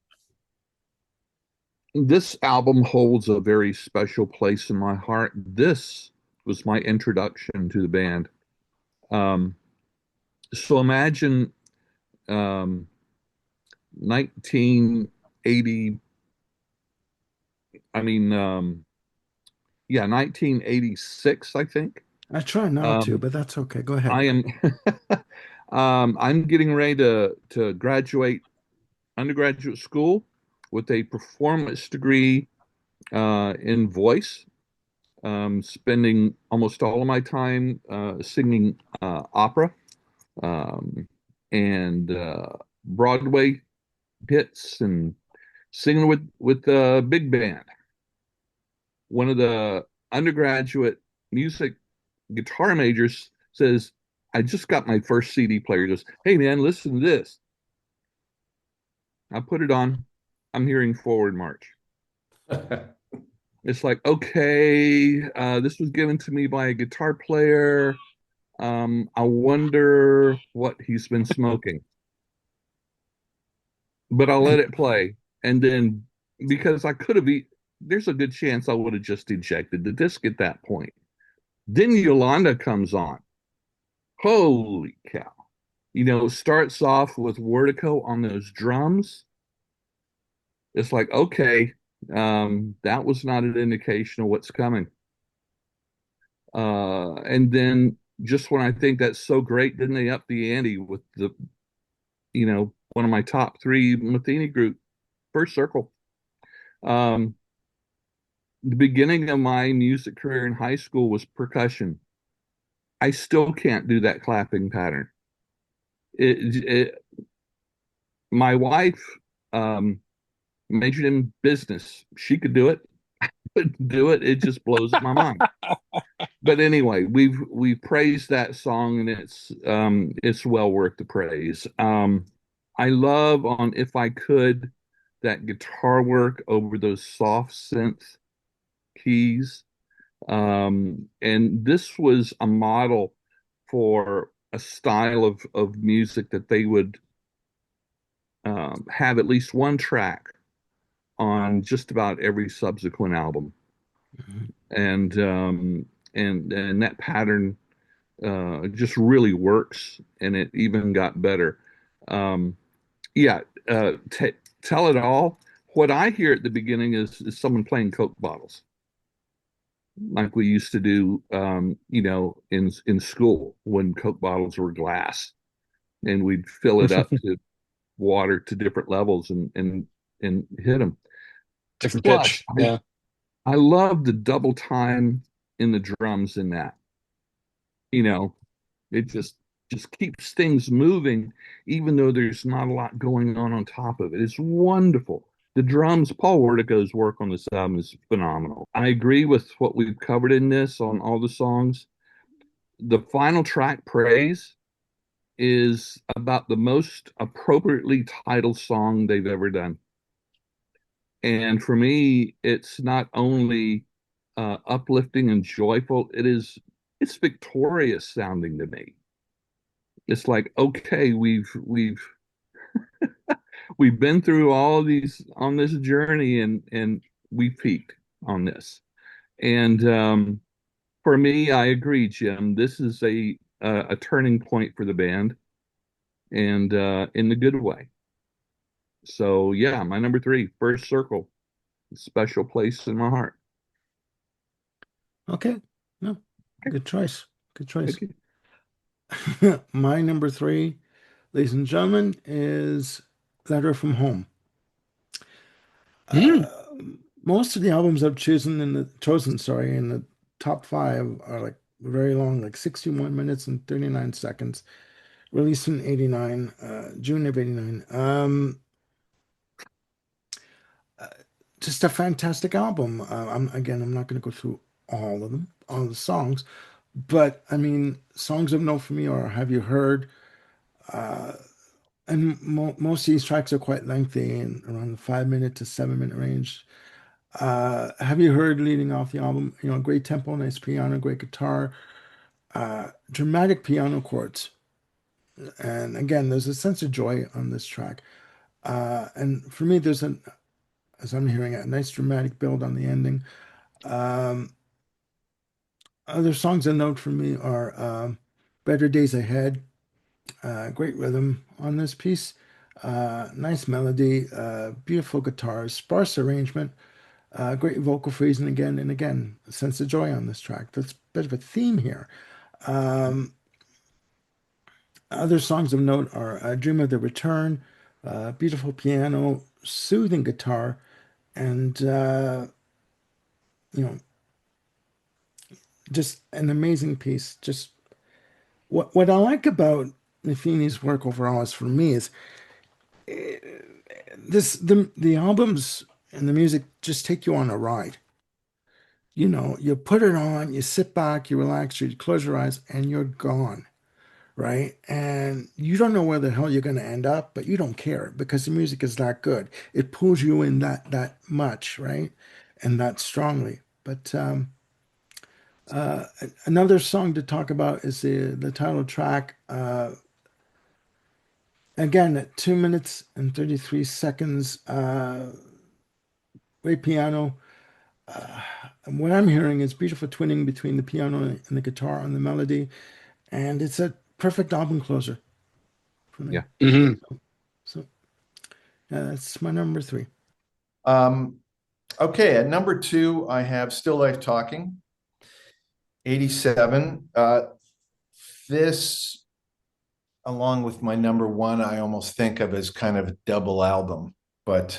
This album holds a very special place in my heart. This was my introduction to the band. Um, so imagine 1980, I mean, yeah, 1986, I think. I try not to, Um, but that's okay. Go ahead. I am I'm getting ready to graduate undergraduate school with a performance degree in voice, spending almost all of my time singing opera um, and Broadway hits and singing with the big band. One of the undergraduate music guitar majors says, I just got my first CD player. He goes, hey man, listen to this. I put it on. I'm hearing Forward March. It's like, okay, this was given to me by a guitar player. I wonder what he's been smoking, but I'll let it play. And then because I could have, there's a good chance I would have just ejected the disc at that point. Then Yolanda comes on. Holy cow. Starts off with Vertigo on those drums. It's like, okay, that was not an indication of what's coming. And then just when I think that's so great, didn't they up the ante with one of my top three Metheny Group, First Circle. The beginning of my music career in high school was percussion. I still can't do that clapping pattern. My wife majored in business. She could do it. Couldn't do it. It just blows my mind. But anyway, we've praised that song, and it's well worth the praise. I love on If I Could that guitar work over those soft synth keys. And this was a model for a style of music that they would have at least one track on just about every subsequent album. Mhm. And that pattern just really works, and it even got better. Um, yeah, Tell It All. What I hear at the beginning is someone playing Coke bottles, like we used to do, in school when Coke bottles were glass, and we'd fill it up to water to different levels and hit them. Different Plus, pitch. Yeah. I love the double time in the drums in that. You know, it just keeps things moving, even though there's not a lot going on top of it. It's wonderful. The drums, Paul Vertigo's work on this album is phenomenal. I agree with what we've covered in this on all the songs. The final track, Praise, is about the most appropriately titled song they've ever done. And for me, it's not only uplifting and joyful, it's victorious sounding to me. It's like, okay, we've been through all of these on this journey, and we peaked on this. And for me, I agree, Jim. This is a turning point for the band, and in the good way. So yeah, my number three, First Circle, special place in my heart. Okay. No, good choice. Good choice. Okay. My number three, ladies and gentlemen, is Letter from Home. Mm. Most of the albums I've chosen in the top five are like very long, like 61 minutes and 39 seconds, released in 89, June of 89. Uh, just a fantastic album. I'm not going to go through all of them, all the songs, but I mean, songs of note for me are Have You Heard? Uh, and most of these tracks are quite lengthy and around the 5 minute to 7 minute range. Have You Heard leading off the album? Great tempo, nice piano, great guitar, dramatic piano chords. And again, there's a sense of joy on this track. And for me, as I'm hearing it, a nice dramatic build on the ending. Um, Other songs of note for me are Better Days Ahead, great rhythm on this piece, nice melody, beautiful guitars, sparse arrangement, great vocal phrasing again and again, a sense of joy on this track. That's a bit of a theme here. Um, Other songs of note are Dream of the Return, beautiful piano, soothing guitar, and you know, just an amazing piece. Just what I like about Metheny's work overall is for me is the albums and the music just take you on a ride. You put it on, you sit back, you relax, you close your eyes, and you're gone, right? And you don't know where the hell you're going to end up, but you don't care because the music is that good. It pulls you in that much, right? And that strongly. But another song to talk about is the title track. Again, at 2 minutes and 33 seconds, great piano. And what I'm hearing is beautiful twinning between the piano and the guitar on the melody, and it's a perfect album closer for me. Yeah. Mhm. So yeah, that's my number three. Okay, at number two, I have Still Life Talking, 87. This, along with my number one, I almost think of as kind of a double album. But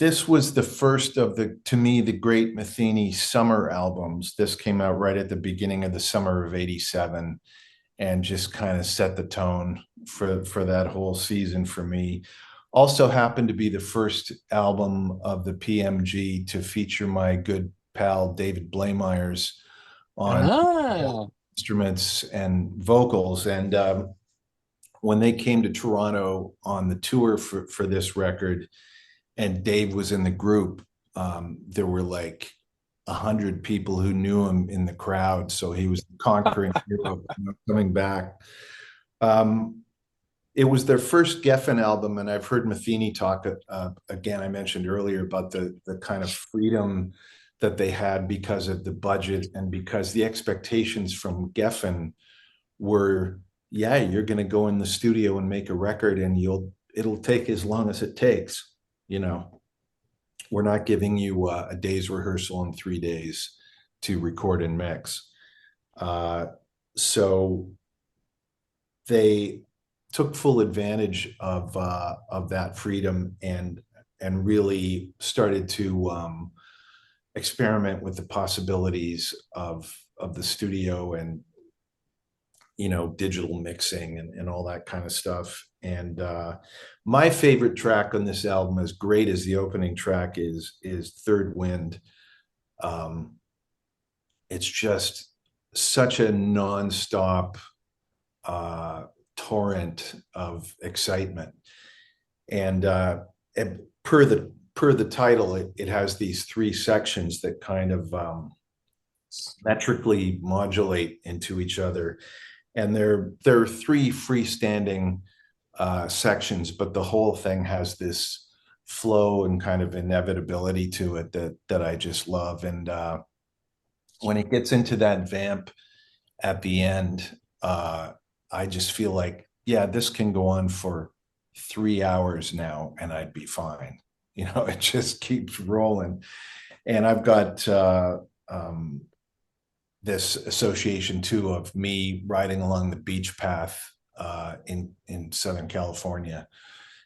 this was the first of to me, the great Metheny summer albums. This came out right at the beginning of the summer of 87 and just kind of set the tone for that whole season for me. Also happened to be the first album of the PMG to feature my good pal David Blameyers on Ah. instruments and vocals. And when they came to Toronto on the tour for this record, and Dave was in the group, there were like 100 people who knew him in the crowd. So he was the conquering hero coming back. It was their first Geffen album, and I've heard Metheny talk again. I mentioned earlier about the kind of freedom that they had because of the budget and because the expectations from Geffen were, yeah, you're going to go in the studio and make a record, and it'll take as long as it takes. We're not giving you a day's rehearsal in 3 days to record and mix. So they took full advantage of that freedom and really started to experiment with the possibilities of the studio and digital mixing and all that kind of stuff. And my favorite track on this album, as great as the opening track is Third Wind. It's just such a nonstop torrent of excitement. And per the title, it has these three sections that kind of metrically modulate into each other. And there are three freestanding sections, but the whole thing has this flow and kind of inevitability to it that I just love. And when it gets into that vamp at the end, I just feel like, yeah, this can go on for 3 hours now and I'd be fine. It just keeps rolling. And I've got this association too of me riding along the beach path in Southern California.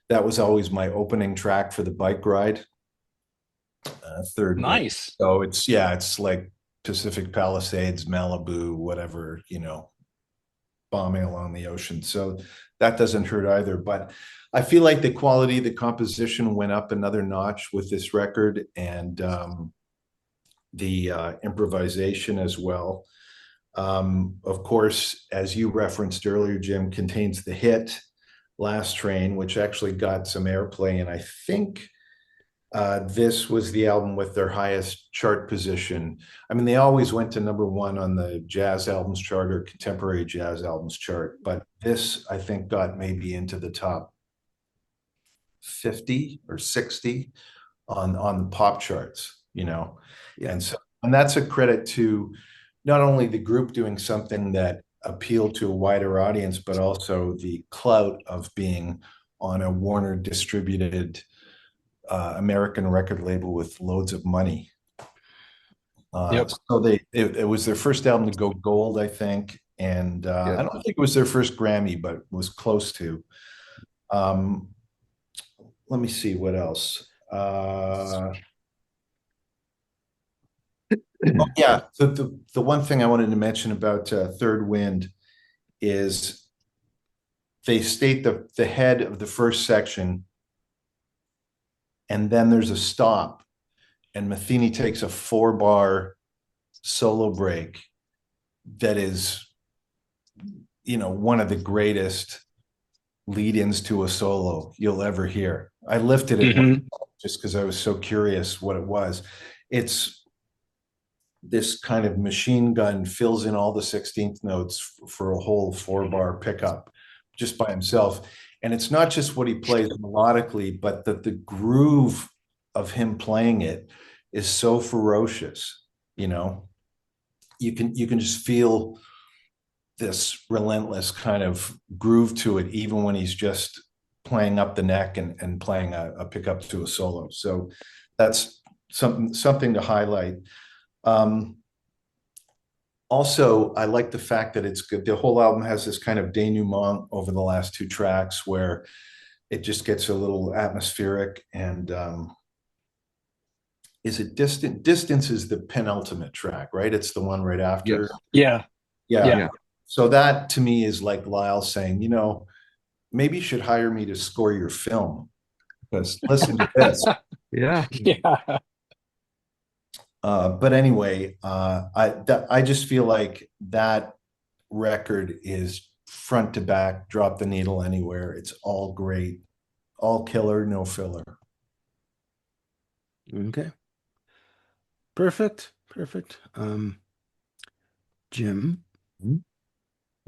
That was always my opening track for the bike ride. Third Wind. Nice. So it's like Pacific Palisades, Malibu, whatever, bombing along the ocean. So that doesn't hurt either. But I feel like the quality of the composition went up another notch with this record, and the improvisation as well. Of course, as you referenced earlier, Jim, contains the hit Last Train, which actually got some airplay. And I think this was the album with their highest chart position. I mean, they always went to number one on the jazz albums chart or contemporary jazz albums chart. But this, I think, got maybe into the top 50 or 60 on the pop charts, Yeah. And that's a credit to not only the group doing something that appealed to a wider audience, but also the clout of being on a Warner distributed American record label with loads of money. Yep. So it was their first album to go gold, I think. And I don't think it was their first Grammy, but was close to. Let me see what else. Yeah, the one thing I wanted to mention about Third Wind is they state the head of the first section, and then there's a stop, and Metheny takes a 4-bar solo break that is, one of the greatest lead-ins to a solo you'll ever hear. I lifted it just because I was so curious what it was. It's this kind of machine gun fills in all the 16th notes for a whole 4-bar pickup just by himself. And it's not just what he plays melodically, but that the groove of him playing it is so ferocious. You can just feel this relentless kind of groove to it, even when he's just playing up the neck and playing a pickup to a solo. So that's something to highlight. Also, I like the fact that it's good. The whole album has this kind of denouement over the last 2 tracks where it just gets a little atmospheric. And is it Distant? Distance is the penultimate track, right? It's the one right after. Yes. Yeah. So that to me is like Lyle saying, maybe you should hire me to score your film, because listen to this. Yeah. But anyway, I just feel like that record is front to back, drop the needle anywhere. It's all great, all killer, no filler. Okay. Perfect. Jim.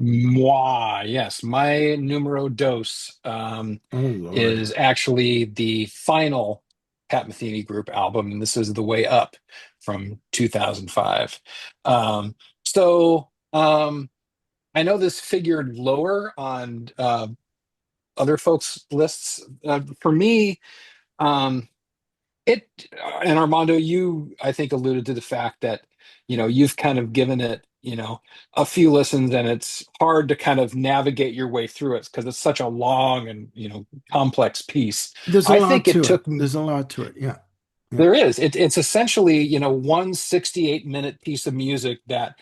Moi, yes, my numero dos Oh, Lord. is actually the final Pat Metheny Group album, and this is The Way Up from 2005. I know this figured lower on other folks' lists. For me, it and Armando, you I think alluded to the fact that you've kind of given it a few listens, and it's hard to kind of navigate your way through it because it's such a long and complex piece. There's a I lot think it to took it. There's a lot to it. Yeah. There is. It's essentially one 68-minute piece of music that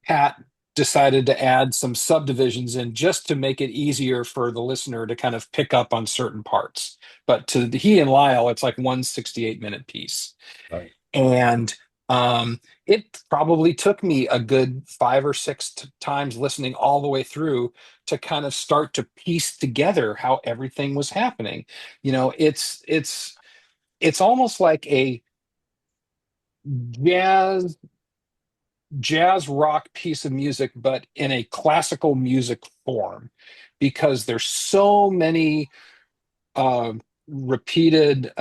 Pat decided to add some subdivisions in just to make it easier for the listener to kind of pick up on certain parts. But to he and Lyle, it's like one 68-minute piece. Right. And it probably took me a good 5 or 6 times listening all the way through to kind of start to piece together how everything was happening. It's almost like a jazz rock piece of music, but in a classical music form, because there's so many uh, repeated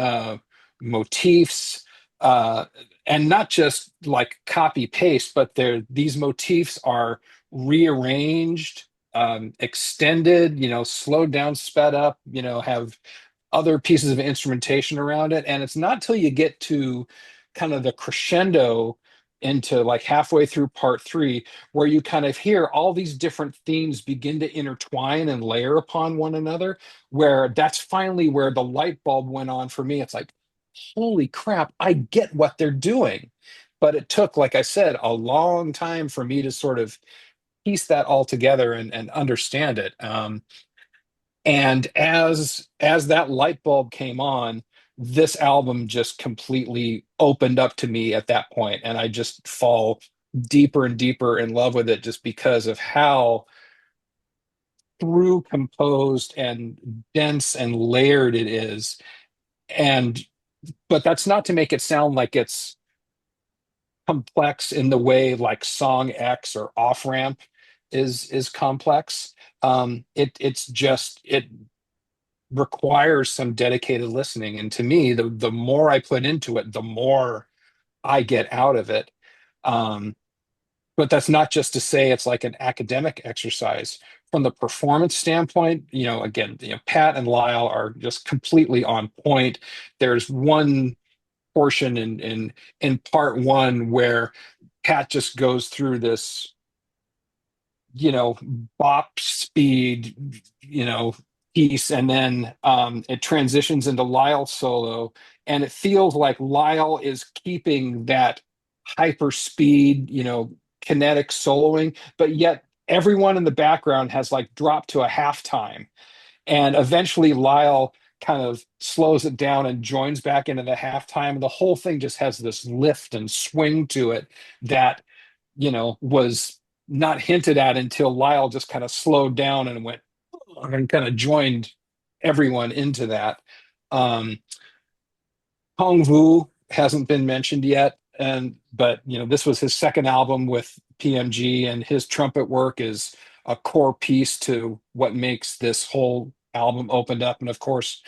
motifs, and not just like copy paste, but these motifs are rearranged, extended, slowed down, sped up, have other pieces of instrumentation around it. And it's not till you get to kind of the crescendo into like halfway through part 3 where you kind of hear all these different themes begin to intertwine and layer upon one another, where that's finally where the light bulb went on for me. It's like, holy crap, I get what they're doing. But it took, like I said, a long time for me to sort of piece that all together and understand it. And as that light bulb came on, this album just completely opened up to me at that point, and I just fall deeper and deeper in love with it just because of how through composed and dense and layered it is. And but that's not to make it sound like it's complex in the way like song X or Off Ramp is complex. It requires some dedicated listening, and to me, the more I put into it, the more I get out of it. Um, but that's not just to say it's like an academic exercise. From the performance standpoint, again, Pat and Lyle are just completely on point. There's one portion in part 1 where Pat just goes through this bop speed piece, and then it transitions into Lyle's solo, and it feels like Lyle is keeping that hyper speed kinetic soloing, but yet everyone in the background has like dropped to a halftime, and eventually Lyle kind of slows it down and joins back into the halftime. And the whole thing just has this lift and swing to it that, was not hinted at until Lyle just kind of slowed down and went and kind of joined everyone into that. Um, Hong Vu hasn't been mentioned yet, but this was his second album with PMG, and his trumpet work is a core piece to what makes this whole album opened up. And of course,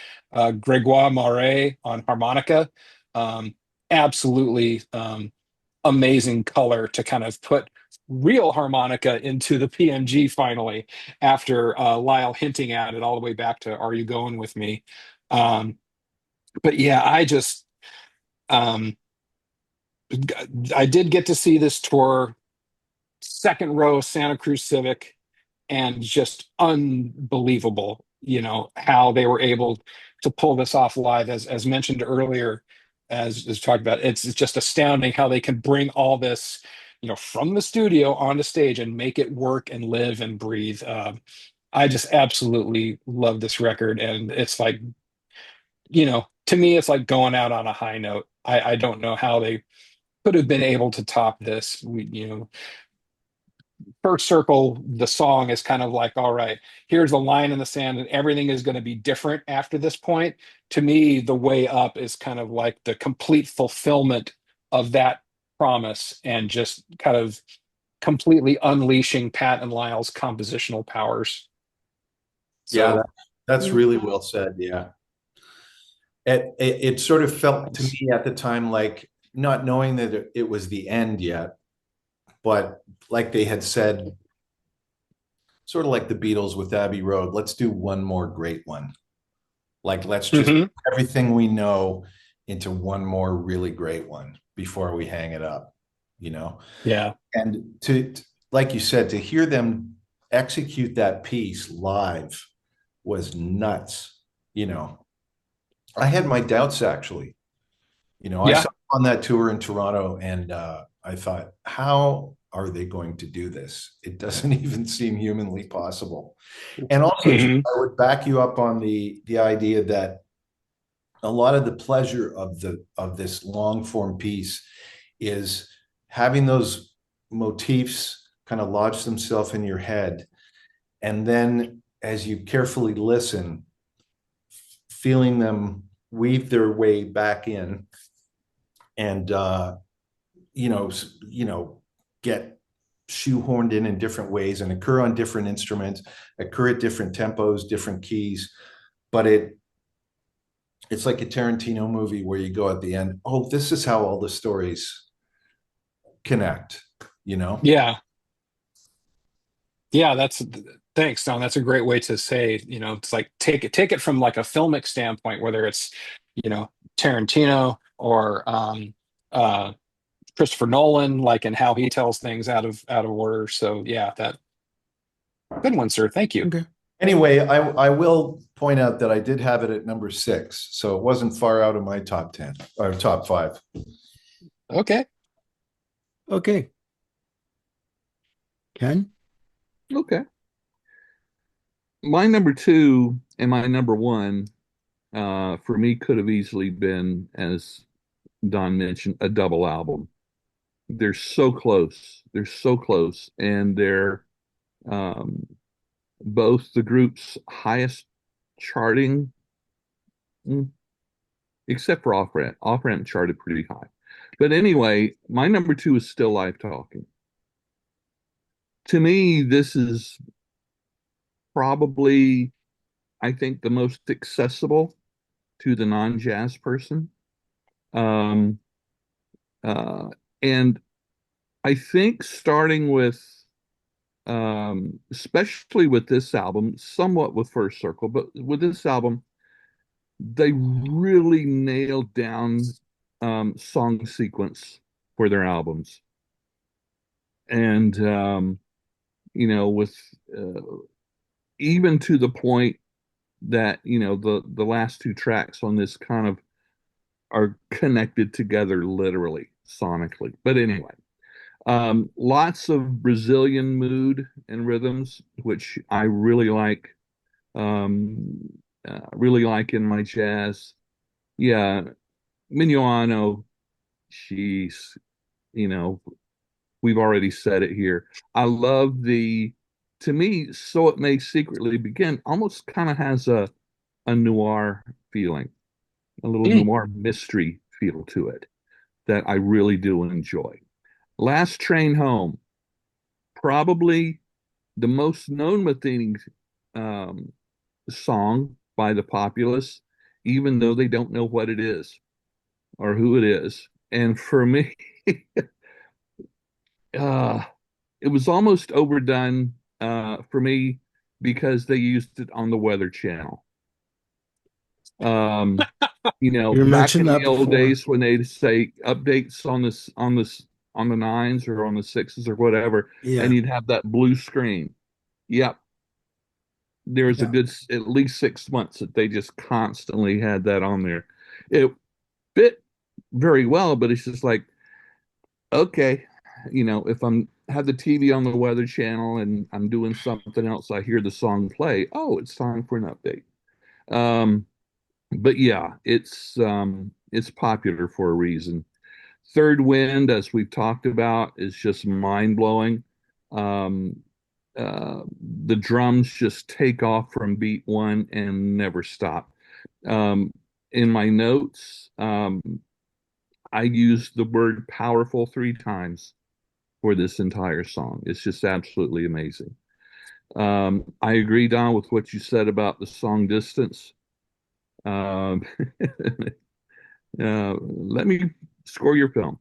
Gregoire Marais on harmonica, um, absolutely amazing color to kind of put real harmonica into the PMG finally, after Lyle hinting at it all the way back to "Are You Going With Me?" Um, but yeah, um, I did get to see this tour, second row Santa Cruz Civic, and just unbelievable, how they were able to pull this off live. As mentioned earlier, as talked about, it's just astounding how they can bring all this, from the studio onto stage and make it work and live and breathe. I just absolutely love this record, and it's like, to me, it's like going out on a high note. I don't know how they could have been able to top this. First Circle, the song is kind of like, all right, here's a line in the sand, and everything is going to be different after this point. To me, The Way Up is kind of like the complete fulfillment of that promise, and just kind of completely unleashing Pat and Lyle's compositional powers. Yeah, So, that's really well said. Yeah. It sort of felt to me at the time like, not knowing that it was the end yet, but like they had said, sort of like the Beatles with Abbey Road, let's do one more great one. Like, let's just mhm. everything we know into one more really great one before we hang it up, you know? Yeah. And like you said, to hear them execute that piece live was nuts. You know, I had my doubts actually. I Yeah. saw on that tour in Toronto, and I thought, how are they going to do this? It doesn't even seem humanly possible. And also, Jim, Mhm. I would back you up on the idea that a lot of the pleasure of this long form piece is having those motifs kind of lodge themselves in your head, and then as you carefully listen, feeling them weave their way back in, and get shoehorned in different ways and occur on different instruments, occur at different tempos, different keys. But it's like a Tarantino movie where you go at the end, oh, this is how all the stories connect, you know? Yeah. Yeah, thanks, Don. That's a great way to say, it's like take it from like a filmic standpoint, whether it's, Tarantino or uh Christopher Nolan, like, and how he tells things out of order. So yeah, that good one, sir. Thank you. Okay. Anyway, I will point out that I did have it at number 6, so it wasn't far out of my top 10 or top 5. Okay. Okay. Ken? Okay. My number two and my number one, for me, could have easily been, as Don mentioned, a double album. They're so close. They're so close, and they're um, both the group's highest charting, mm, except for Off Ramp. Off Ramp charted pretty high. But anyway, my number two is Still Life Talking. To me, this is probably, I think, the most accessible to the non-jazz person. Um, uh, and I think starting with, especially with this album, somewhat with First Circle, but with this album, they really nailed down song sequence for their albums. And, with uh, even to the point that, the last two tracks on this kind of are connected together literally, sonically. But anyway, Lots of Brazilian mood and rhythms, which I really like in my jazz. Yeah, Minuano, she's, you know, we've already said it here. I love to me, So It May Secretly Begin almost kind of has a noir feeling, a little Mm. noir mystery feel to it that I really do enjoy. Last Train Home, probably the most known Metheny um, song by the populace, even though they don't know what it is or who it is. And for me, uh, it was almost overdone for me because they used it on the Weather Channel. Um, You back mentioned in that the old before. days when they'd say updates on the nines or on the sixes or whatever, and Yeah, you'd have that blue screen. Yep, there was a yeah. good at least 6 months that they just constantly had that on there. It fit very well, but it's just like, okay, if I'm have the TV on the Weather Channel and I'm doing something else, I hear the song play. Oh, it's time for an update. Um, but yeah, it's popular for a reason. Third Wind, as we've talked about, is just mind blowing. Um, uh, the drums just take off from beat one and never stop. Um, in my notes, I used the word powerful 3 times for this entire song. It's just absolutely amazing. I agree, Don, with what you said about the song Distance. Um, let me score your film.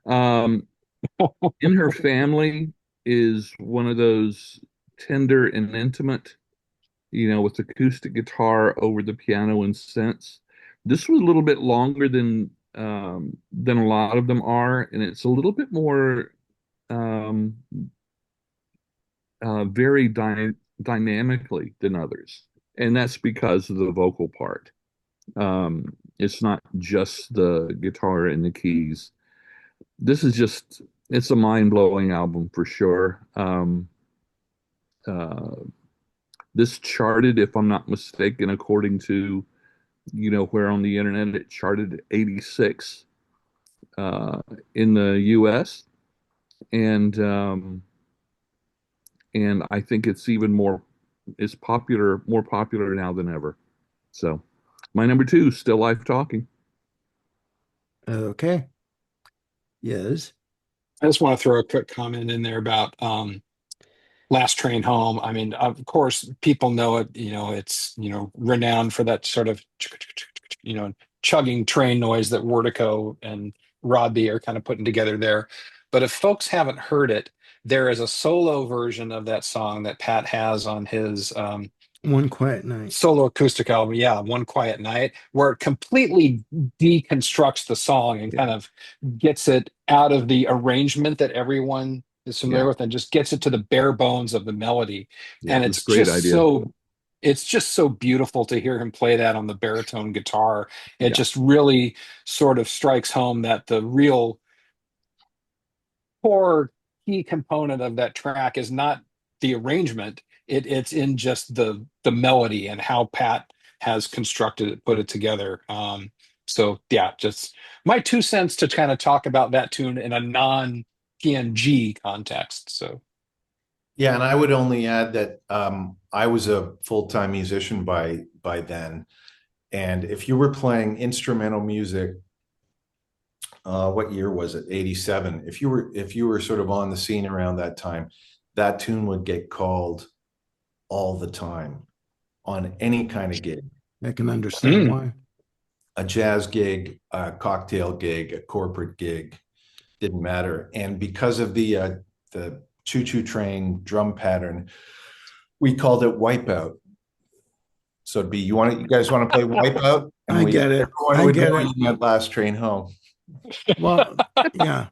Um, In Her Family is one of those tender and intimate, with acoustic guitar over the piano and synths. This was a little bit longer than a lot of them are, and it's a little bit more um, very dynamically than others, and that's because of the vocal part. It's not just the guitar and the keys. This is just it's a mind-blowing album for sure. Uh, this charted, if I'm not mistaken, according to where on the internet it charted at 86 uh, in the U.S. and I think it's even more popular now than ever. So, my number two, Still Life Talking. Okay. Yes. I just want to throw a quick comment in there about Last Train Home. I mean, of course, people know it. It's renowned for that sort of you know chugging train noise that Wartico and Robbie are kind of putting together there. But if folks haven't heard it, there is a solo version of that song that Pat has on his One Quiet Night. solo acoustic album, yeah, One Quiet Night, where it completely deconstructs the song and Yeah, kind of gets it out of the arrangement that everyone is familiar yeah, with and just gets it to the bare bones of the melody. yeah. And It was a great idea. it's just so beautiful to hear him play that on the baritone guitar. It Yeah, just really sort of strikes home that the real core key component of that track is not the arrangement. It's in just the melody and how Pat has constructed it, put it together. So yeah, just my 2 cents to kind of talk about that tune in a non PNG context. So Yeah, and I would only add that I was a full-time musician by then, and if you were playing instrumental music, what year was it? 87. If you were sort of on the scene around that time, that tune would get called all the time on any kind of gig, I can understand mm, why. a jazz gig, a cocktail gig, a corporate gig, didn't matter. And because of the choo choo train drum pattern, we called it Wipeout. So it'd be you guys want to play Wipeout, and I we get it. everyone I would get join it. in that last train home. Well, yeah.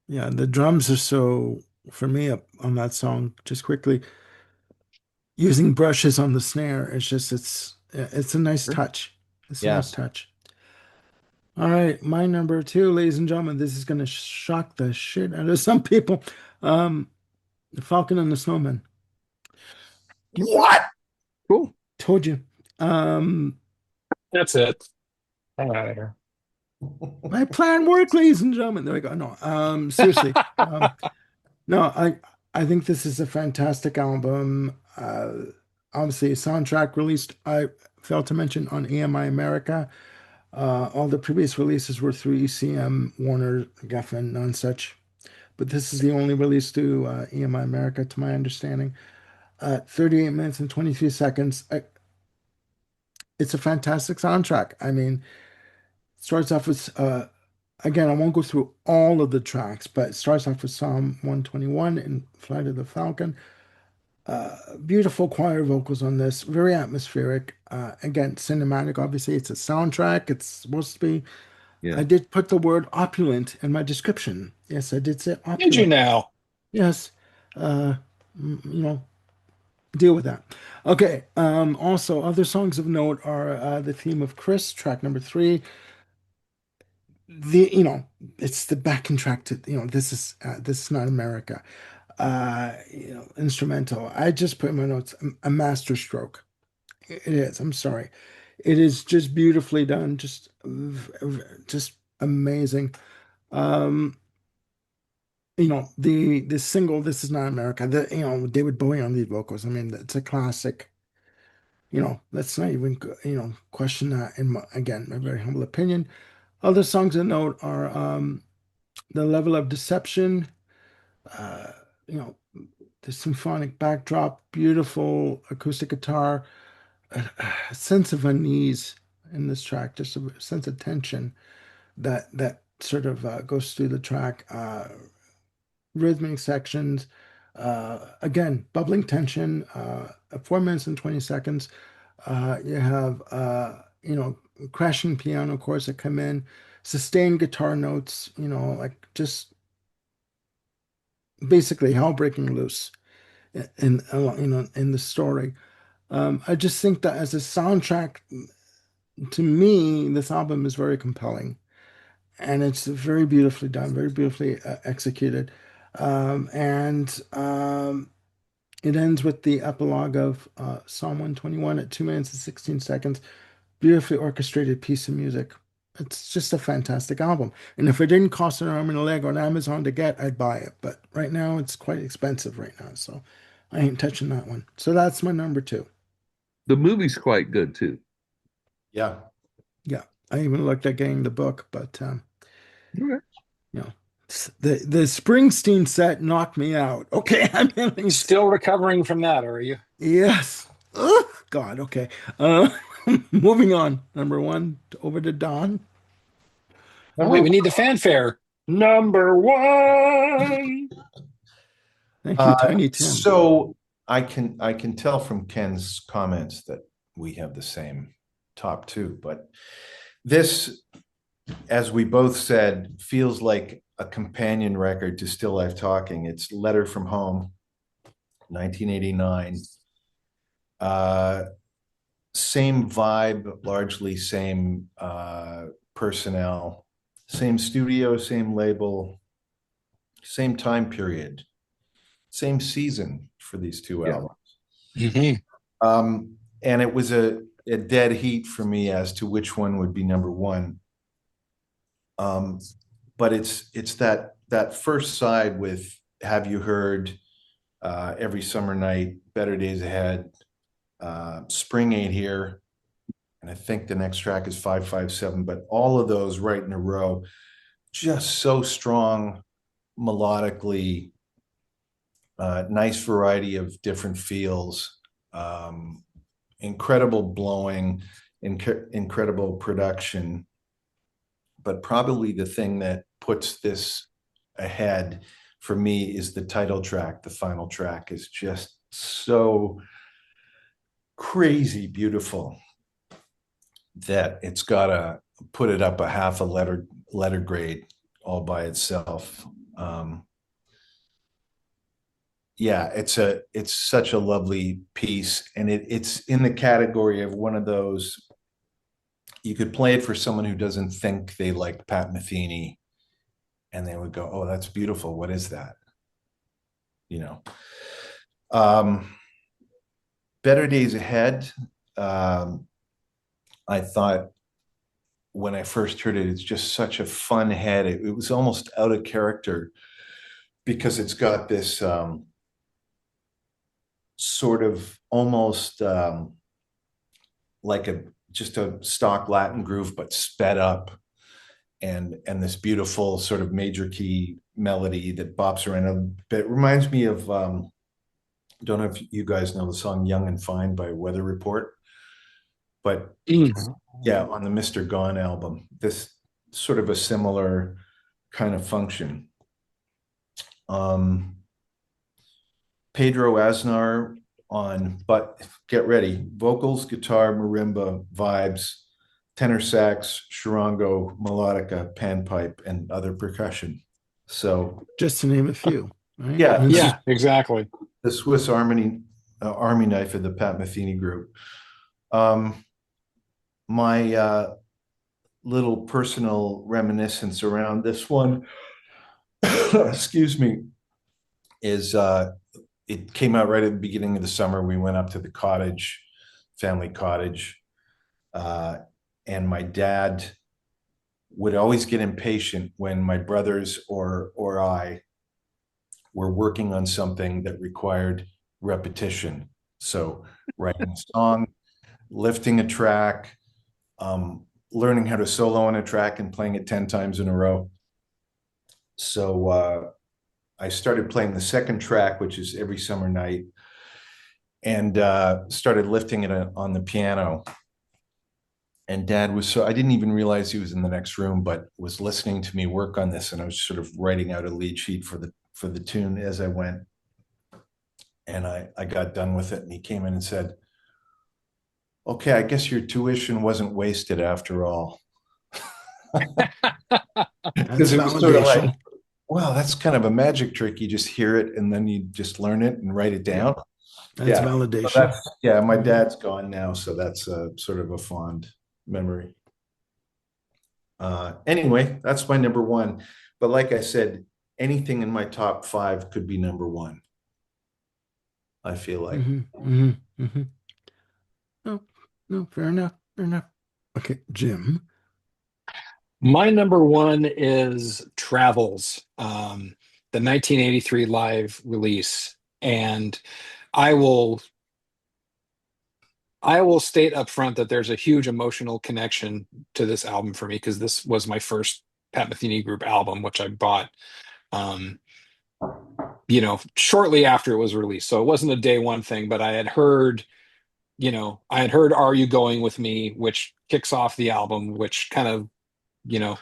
Yeah. The drums are so, for me, up on that song, just quickly, using brushes on the snare, it's a nice sure. touch. It's a Yeah. nice touch. All right, my number two, ladies and gentlemen, this is going to shock the shit out of some people. Um, The Falcon and the Snowman. Okay, What? cool. Told you. Um, That's it. I'm out of here. my plan worked, ladies and gentlemen. There we go. No, seriously. No, I think this is a fantastic album. Obviously, a soundtrack released. I failed to mention on EMI America. All the previous releases were through ECM, Warner, Geffen, none such. But this is the only release to EMI America, to my understanding. 38 minutes and 23 seconds. It's a fantastic soundtrack. I mean, it starts off with, again, I won't go through all of the tracks, but it starts off with Psalm 121 in Flight of the Falcon. Beautiful choir vocals on this, very atmospheric. Again, cinematic. Obviously, it's a soundtrack. It's supposed to be. Yeah. I did put the word opulent in my description. Yes, I did say Did you opulent. now? Yes. Uh, you know, deal with that. Okay. Also, other songs of note are the theme of Chris, track number three. It's the backing track to, this is not America. Instrumental. I just put in my notes a master stroke. It is. I'm sorry. It is just beautifully done. Just amazing. Um, the single "This Is Not America." David Bowie on these vocals. I mean, it's a classic. Let's not even question that. Again, my very humble opinion. Other songs of note are "The Level of Deception." Uh, you know, the symphonic backdrop, beautiful acoustic guitar, a sense of unease in this track, just a sense of tension that sort of goes through the track. Rhythmic sections, again, bubbling tension. 4 minutes and 20 seconds. You have crashing piano chords that come in, sustained guitar notes. Like just basically hell breaking loose in the story. I just think that as a soundtrack, to me, this album is very compelling, and it's very beautifully done, very beautifully executed. And It ends with the epilogue of Psalm 121 at 2 minutes and 16 seconds. Beautifully orchestrated piece of music. It's just a fantastic album. And if it didn't cost an arm and a leg on Amazon to get, I'd buy it. But right now, it's quite expensive right now. So I ain't touching that one. So that's my number two. The movie's quite good too. Yeah. Yeah. I even looked at getting the book, but Okay. you know, the Springsteen set knocked me out. Okay. I mean, Still recovering from that, are you? yes. Ugh, God. Okay. Uh, Moving on. Number one, over to Don. Oh, Number wait, we need the fanfare. Number one. Thank you, Tiny Tim. so I can tell from Ken's comments that we have the same top two, but this, as we both said, feels like a companion record to Still Life Talking. It's Letter from Home, 1989. Uh, Same vibe, largely same personnel, same studio, same label, same time period, same season for these two Yeah. albums. Mhm. And it was a dead heat for me as to which one would be number one. Um, but it's that first side with Have You Heard, Every Summer Night, Better Days Ahead, Spring Ain't Here, and I think the next track is 557, but all of those right in a row, just so strong melodically, nice variety of different feels, incredible blowing, incredible production. But probably the thing that puts this ahead for me is the title track. The final track is just so crazy beautiful that it's got to put it up a half a letter grade all by itself. Yeah, it's such a lovely piece, and it's in the category of one of those you could play it for someone who doesn't think they like Pat Metheny, and they would go, "Oh, that's beautiful. What is that?" You know. Um, Better Days Ahead. Um, I thought when I first heard it, it's just such a fun head. It was almost out of character because it's got this sort of almost like a just a stock Latin groove, but sped up, and this beautiful sort of major key melody that bops around a bit. It reminds me of don't know if you guys know the song "Young and Fine" by Weather Report, but Mm. yeah, on the Mr. Gone album, this sort of a similar kind of function. Um, Pedro Aznar on, but get ready, vocals, guitar, marimba, vibes, tenor sax, charango, melodica, panpipe, and other percussion. So Just to name a few, right? yeah, And this it's is Yeah, exactly. the Swiss Army knife of the Pat Metheny Group. Um, my little personal reminiscence around this one, excuse me, is it came out right at the beginning of the summer. We went up to the cottage, family cottage, uh, and my dad would always get impatient when my brothers or I were working on something that required repetition. So writing a song, lifting a track, learning how to solo on a track and playing it 10 times in a row. So I started playing the second track, which is Every Summer Night, and started lifting it on the piano. And Dad was I didn't even realize he was in the next room, but was listening to me work on this, and I was sort of writing out a lead sheet for the tune as I went. And I got done with it, and he came in and said, "Okay, I guess your tuition wasn't wasted after all." that's Because it was sort of like, validation. well, that's kind of a magic trick. You just hear it and then you just learn it and write it Yeah, down. that's Yeah. So validation. that's, yeah, my Mhm. dad's gone now. So that's a sort of a fond memory. Anyway, that's my number one. But like I said, anything in my top five could be number one, I feel like. No, no, fair enough. Fair enough. Okay, Jim. My number one is Travels, the 1983 live release. And I will I will state up front that there's a huge emotional connection to this album for me because this was my first Pat Metheny Group album, which I bought um, shortly after it was released. So it wasn't a day one thing, but I had heard Are You Going With Me, which kicks off the album, which kind of, you know,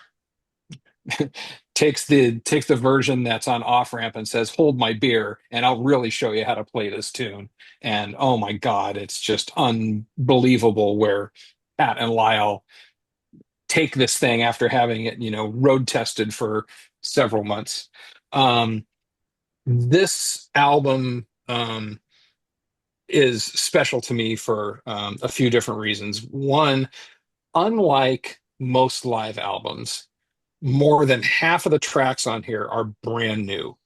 takes the version that's on off ramp and says, "Hold my beer, and I'll really show you how to play this tune." And oh my God, it's just unbelievable where Pat and Lyle take this thing after having it, road tested for several months. Um, this album is special to me for a few different reasons. One, unlike most live albums, more than half of the tracks on here are brand new.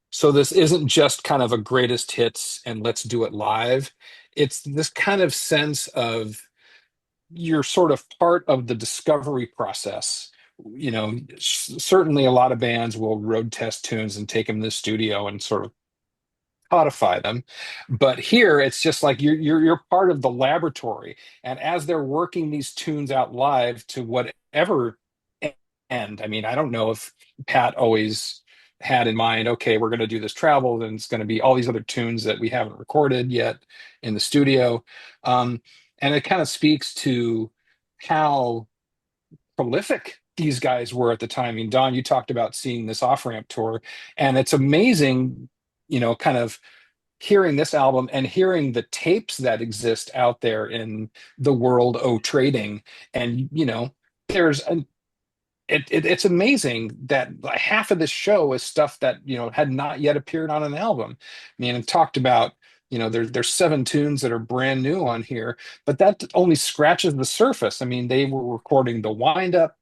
So this isn't just kind of a greatest hits and let's do it live. It's this kind of sense of you're sort of part of the discovery process. Certainly a lot of bands will road test tunes and take them to the studio and sort of codify them. But here it's just like you're part of the laboratory. And as they're working these tunes out live to whatever end, I mean, I don't know if Pat always had in mind, okay, we're going to do this travel, and it's going to be all these other tunes that we haven't recorded yet in the studio. And it kind of speaks to how prolific these guys were at the time. I mean, Don, you talked about seeing this off-ramp tour, and it's amazing, kind of hearing this album and hearing the tapes that exist out there in the world trading. And there's an it's amazing that half of this show is stuff that had not yet appeared on an album. I mean, it talked about there's 7 tunes that are brand new on here, but that only scratches the surface. I mean, they were recording the Wind Up,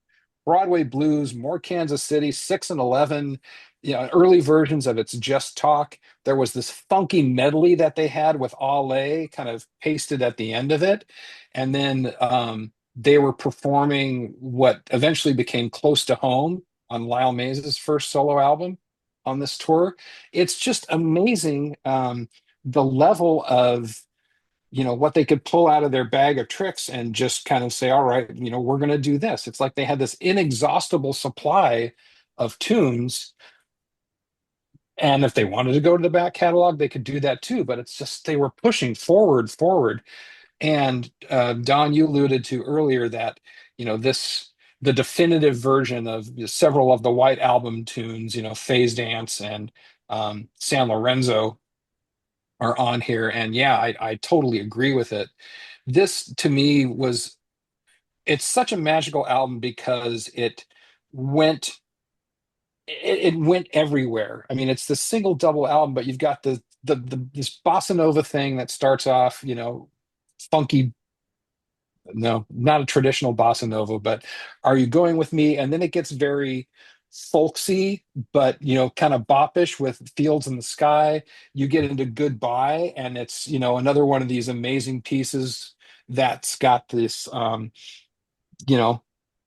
Broadway Blues, More Kansas City, 6 and 11, early versions of It's Just Talk. There was this funky medley that they had with Ale kind of pasted at the end of it. And then they were performing what eventually became Close to Home on Lyle Mays' first solo album on this tour. It's just amazing, the level of what they could pull out of their bag of tricks and just kind of say, all right, we're going to do this. It's like they had this inexhaustible supply of tunes, and if they wanted to go to the back catalog, they could do that too. But it's just they were pushing forward. And Don, you alluded to earlier that this the definitive version of several of the White Album tunes, Phase Dance and San Lorenzo are on here. And yeah, I totally agree with it. This to me it's such a magical album because went it went everywhere. I mean, it's the single double album, but you've got this bossa nova thing that starts off, funky. No, not a traditional bossa nova, but Are You Going With Me? And then it gets very folksy, but kind of boppish with Fields in the Sky. You get into Goodbye, and it's another one of these amazing pieces that's got this you know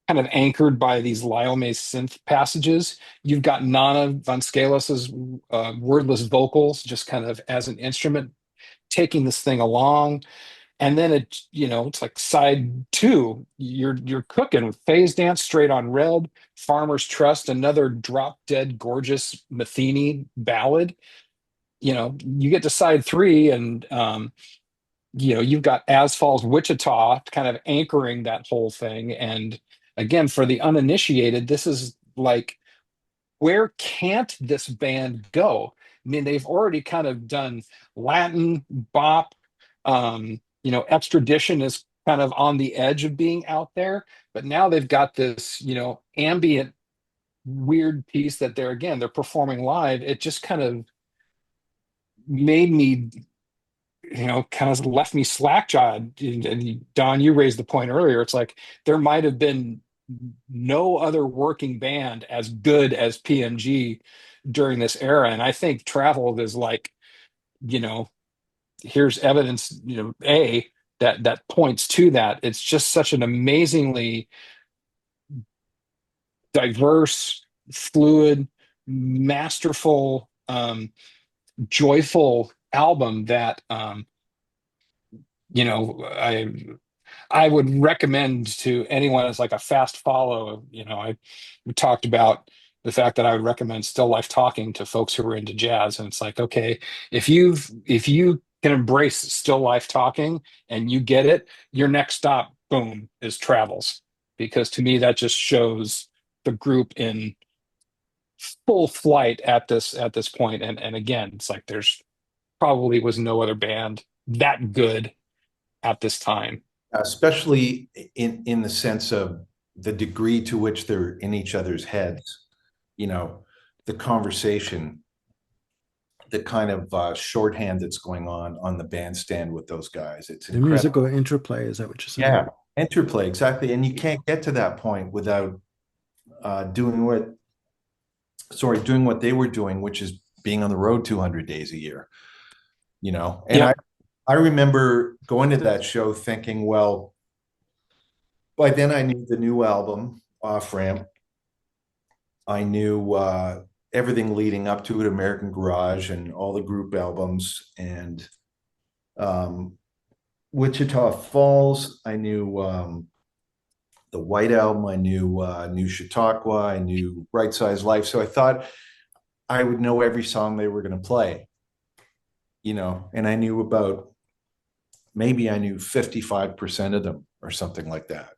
kind of anchored by these Lyle May synth passages. You've got Nana von Scales's wordless vocals just kind of as an instrument taking this thing along. And then it's like side two. You're cooking with Phase Dance, Straight on Red, Farmer's Trust, another drop dead gorgeous Metheny ballad. You get to side three, and you've got As Falls Wichita kind of anchoring that whole thing. And again, for the uninitiated, this is like, where can't this band go? I mean, they've already kind of done Latin, bop, Extradition is kind of on the edge of being out there, but now they've got this, ambient weird piece that they're performing live. It just kind of made me, kind of left me slack-jawed. And Don, you raised the point earlier. It's like there might have been no other working band as good as PMG during this era. And I think Traveled is like, you know, here's evidence, that points to that. It's just such an amazingly diverse, fluid, masterful, joyful album that you know I I would recommend to anyone as like a fast follow. We talked about the fact that I would recommend Still Life Talking to folks who are into jazz, and it's like, okay, if you can embrace Still Life Talking and you get it, your next stop, boom, is Travels, because to me that just shows the group in full flight at this point. And again, it's like there's probably was no other band that good at this time. Especially in the sense of the degree to which they're in each other's heads. You know, the conversation, the kind of shorthand that's going on the bandstand with those guys. It's The incredible. musical interplay, is that what you're saying? Yeah, interplay, exactly. And you can't get to that point without doing what they were doing, which is being on the road 200 days a year. And Yeah. I remember going to that show thinking, well, by then I knew the new album, Off Ramp. I knew everything leading up to it, American Garage and all the group albums, and Wichita Falls. I knew the White Album. I knew Chautauqua. I knew Right Size Life. So I thought I would know every song they were going to play, and maybe I knew 55% of them or something like that,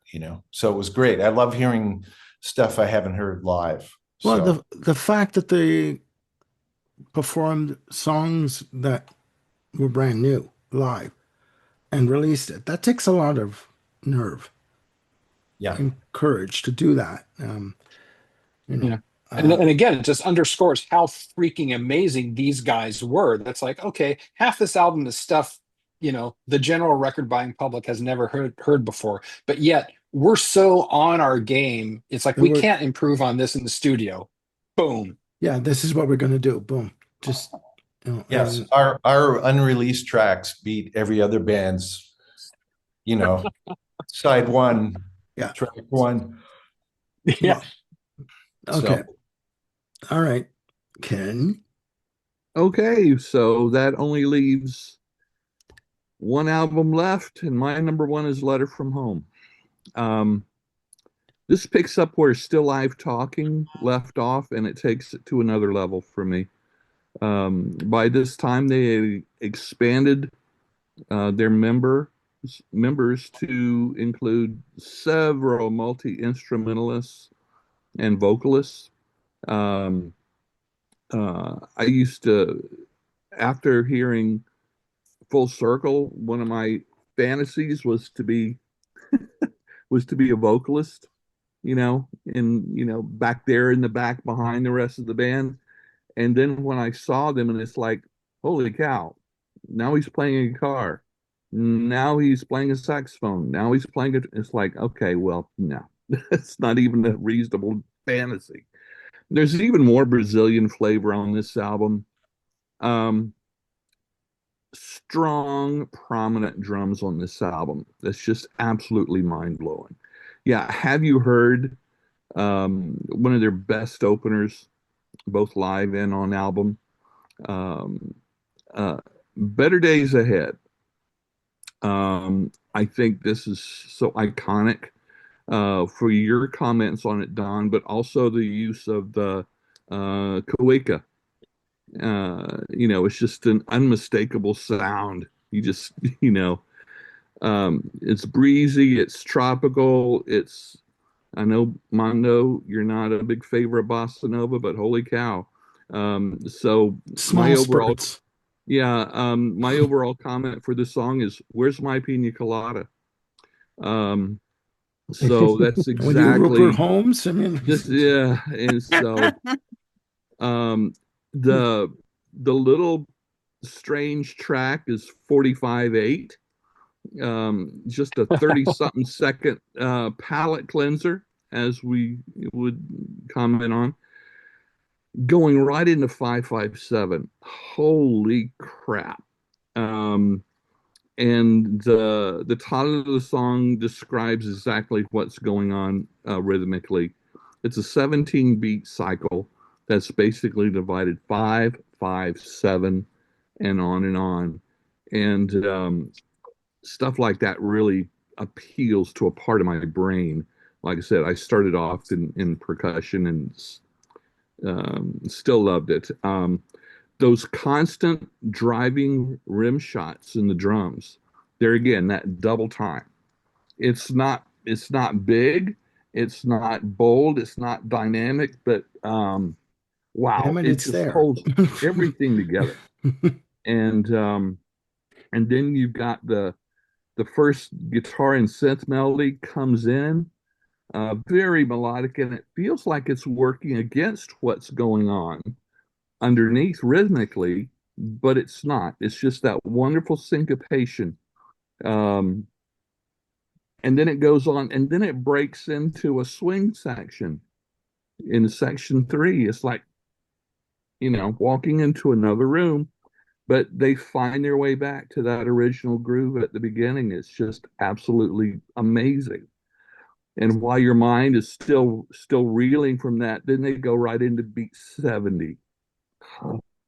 So it was great. I love hearing stuff I haven't heard live. Well, So the fact that they performed songs that were brand new live and released it, that takes a lot of nerve yeah, and courage to do that. Yeah. And again, it just underscores how freaking amazing these guys were. That's like, okay, half this album is stuff, the general record buying public has never heard before. But yet we're so on our game. It's like And we we're, can't improve on this in the studio. Boom. yeah, this is what we're going to do. Boom. Just, Yes, and our unreleased tracks beat every other band's, side one, yeah. track one. Yeah. Well, So okay. All right. Ken. Okay, so that only leaves one album left, and my number one is Letter from Home. Um, this picks up where Still Live Talking left off, and it takes it to another level for me. By this time, they expanded their members to include several multi-instrumentalists and vocalists. Um, I used to, after hearing Full Circle, one of my fantasies was to be a vocalist, back there in the back behind the rest of the band. And then when I saw them, and it's like, holy cow, now he's playing a guitar. Now he's playing a saxophone. Now he's playing it. It's like, okay, well, no, it's not even a reasonable fantasy. There's even more Brazilian flavor on this album. Um, Strong, prominent drums on this album. That's just absolutely mind blowing. Yeah, have you heard one of their best openers, both live and on album? Um, uh, Better Days Ahead. I think this is so iconic for your comments on it, Don, but also the use of the cueca. It's just an unmistakable sound. You just, it's breezy, it's tropical, I know, Mondo, you're not a big favor of bossa nova, but holy cow. So my Small overall, spurts. yeah, my overall comment for this song is, "Where's my pina colada?" Um, so that's When you Rupert exactly Holmes, I mean, just, yeah, and so um, the the little strange track is 45/8, just a 30 something second palate cleanser, as we would comment on, going right into 557. Holy crap. um and the title of the song describes exactly what's going on rhythmically. It's a 17 beat cycle that's basically divided 5 5 7 and on and on. And stuff like that really appeals to a part of my brain. Like I said, I started off in percussion and still loved it. Those constant driving rim shots in the drums, there again, that double time. It's not big, it's not bold, it's not dynamic, but wow, damn it, it it's just there. holds everything together. And then you've got the first guitar and synth melody comes in, very melodic, and it feels like it's working against what's going on underneath rhythmically, but it's not. It's just that wonderful syncopation. Um, and then it goes on, and then it breaks into a swing section in section three. It's like, walking into another room, but they find their way back to that original groove at the beginning. It's just absolutely amazing. And while your mind is still reeling from that, then they go right into beat 70.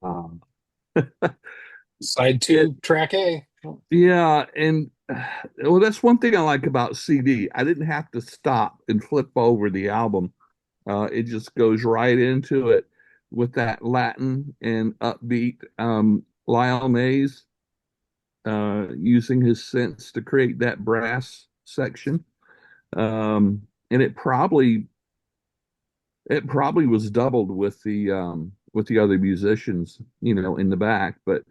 Um, Side it two, track A. Yeah, and well, that's one thing I like about CD. I didn't have to stop and flip over the album. It just goes right into it with that Latin and upbeat. Lyle Mays using his synths to create that brass section, and it probably was doubled with the other musicians, in the back, but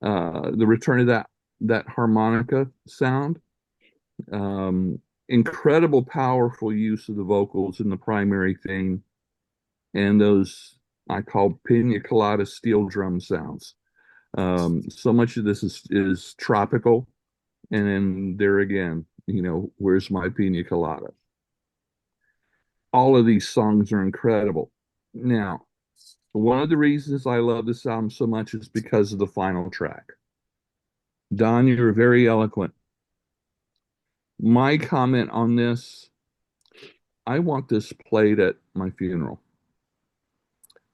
the return of that harmonica sound, um, incredible, powerful use of the vocals in the primary theme and those I call pina colada steel drum sounds. So much of this is tropical, and then there again, where's my pina colada? All of these songs are incredible. Now, one of the reasons I love this album so much is because of the final track. Don, you're very eloquent. My comment on this, I want this played at my funeral.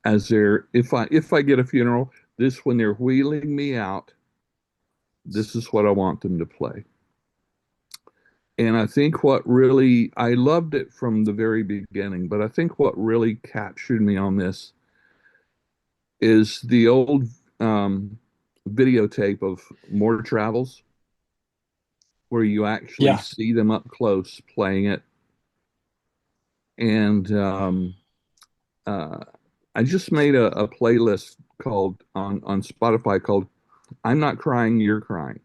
If I get a funeral, this when they're wheeling me out, this is what I want them to play. And I think I loved it from the very beginning, but I think what really captured me on this is the old videotape of More Travels, where you actually Yeah. see them up close playing it. And uh, I just made a playlist called on Spotify called "I'm Not Crying, You're Crying,"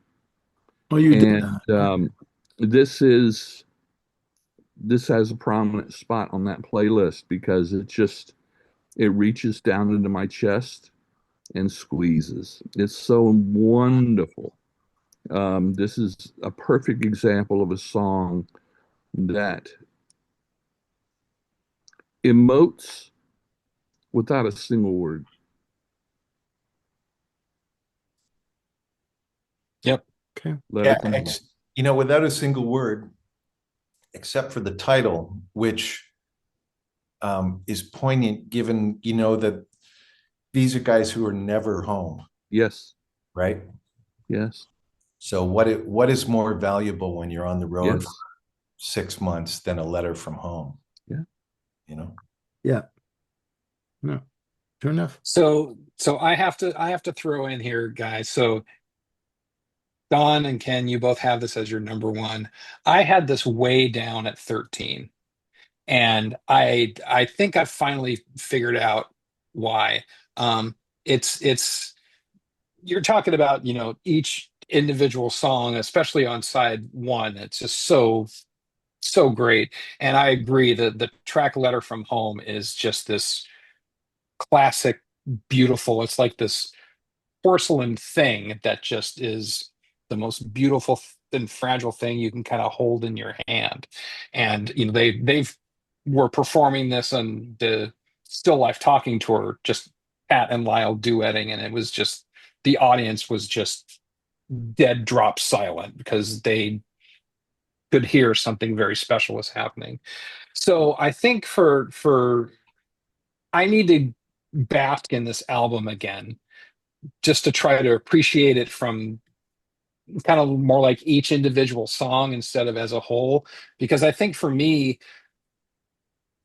Oh, you did and that. this is this has a prominent spot on that playlist because it reaches down into my chest and squeezes. It's so wonderful. This is a perfect example of a song that emotes without a single word. Yep. Okay. Letter Yeah, from home. without a single word, except for the title, which is poignant given, that these are guys who are never home, Yes, right? yes, So what is more valuable when you're on the road for yes, 6 months than a letter from home? yeah. You know? Yeah. No. True enough. So I have to throw in here, guys. So Don and Ken, you both have this as your number one. I had this way down at 13. And I think I finally figured out why. It's you're talking about, each individual song, especially on side one. It's just so great. And I agree that the track Letter from Home is just this classic, beautiful. It's like this porcelain thing that just is the most beautiful and fragile thing you can kind of hold in your hand. And they've were performing this on the Still Life Talking tour, just Pat and Lyle duetting, and it was just the audience was just dead drop silent because they could hear something very special was happening. So I think for I need to bask in this album again just to try to appreciate it from kind of more like each individual song instead of as a whole. Because I think for me,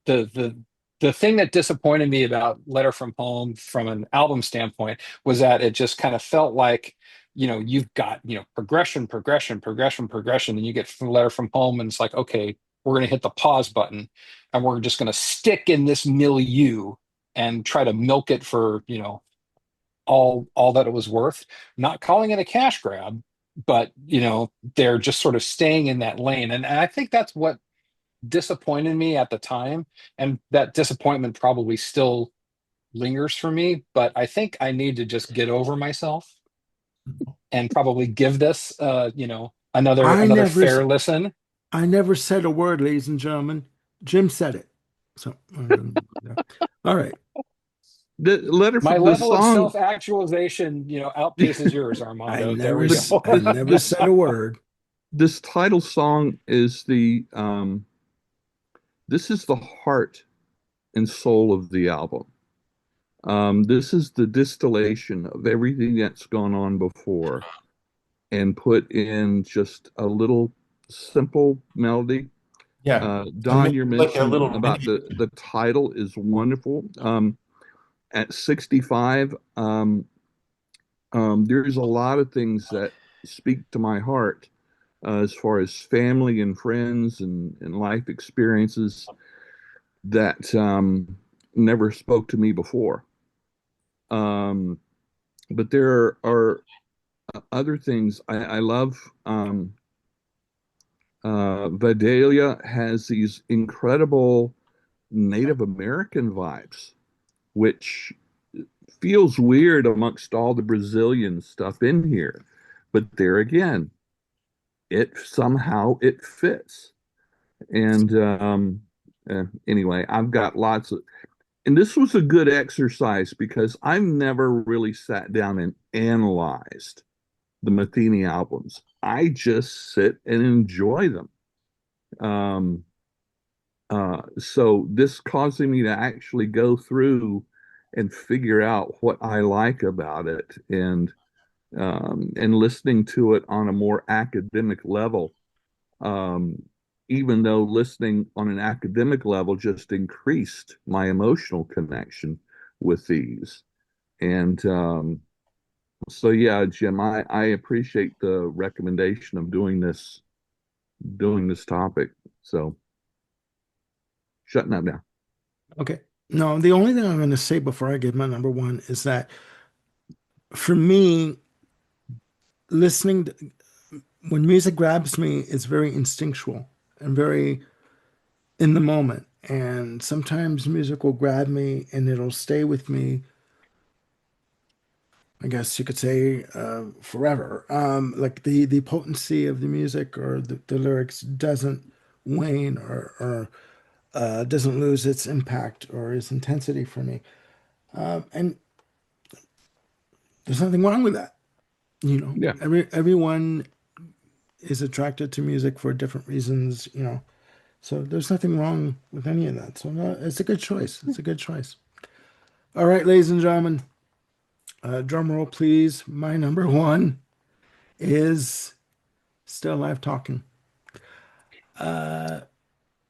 the thing that disappointed me about Letter from Home from an album standpoint was that it just kind of felt like, you've got, progression, progression, progression, progression, and you get from Letter from Home, and it's like, okay, we're going to hit the pause button, and we're just going to stick in this milieu and try to milk it for, all that it was worth. Not calling it a cash grab, but they're just sort of staying in that lane, and I think that's what disappointed me at the time, and that disappointment probably still lingers for me. But I think I need to just get over myself and probably give this, another I another never fair listen. I never said a word, ladies and gentlemen. Jim said it. So all right. The letter My from the level of song, self-actualization, outpaces yours, Armando. There we the, go. I never said a word. this title song is this is the heart and soul of the album. This is the distillation of everything that's gone on before and put in just a little simple melody. Yeah. Don, your Like a mention little about mini. the title is wonderful. At 65, there's a lot of things that speak to my heart as far as family and friends and life experiences that never spoke to me before. Um, but there are other things I love. Vidalia has these incredible Native American vibes, which feels weird amongst all the Brazilian stuff in here. But there again, it somehow it fits. And anyway, I've got lots of, and this was a good exercise because I've never really sat down and analyzed the Metheny albums. I just sit and enjoy them. Um, so this causing me to actually go through and figure out what I like about it, and listening to it on a more academic level. Um, Even though listening on an academic level just increased my emotional connection with these. And so yeah, Jim, I appreciate the recommendation of doing this topic. So shutting that down. Okay. No, the only thing I'm going to say before I give my number one is that for me, listening to, when music grabs me, it's very instinctual and very in the moment. And sometimes music will grab me and it'll stay with me, I guess you could say, forever. Like the potency of the music or the lyrics doesn't wane or doesn't lose its impact or its intensity for me. And there's nothing wrong with that. You know, Yeah. everyone is attracted to music for different reasons, you know. So there's nothing wrong with any of that. So no, it's a good choice. It's a good choice. All right, ladies and gentlemen, drum roll, please. My number one is Still Alive Talking.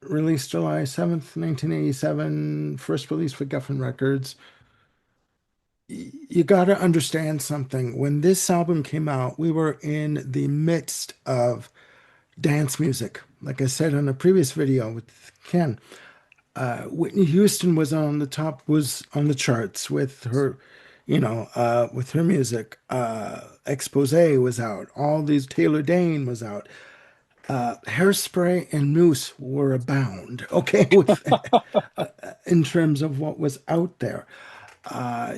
Released July 7th, 1987, first release with Geffen Records. You got to understand something. When this album came out, we were in the midst of dance music. Like I said on a previous video with Ken, Whitney Houston was on the charts with her, with her music. Expose was out. All these Taylor Dane was out. Hairspray and Mousse were abound. Okay, with in terms of what was out there.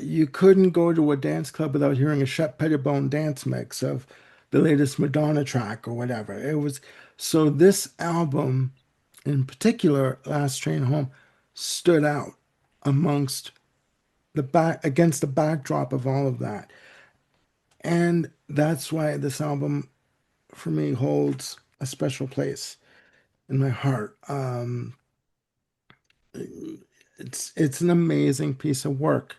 You couldn't go to a dance club without hearing a Shep Pettibone dance mix of the latest Madonna track or whatever. It was so this album in particular, Last Train Home, stood out amongst the back against the backdrop of all of that. And that's why this album for me holds a special place in my heart. It's an amazing piece of work.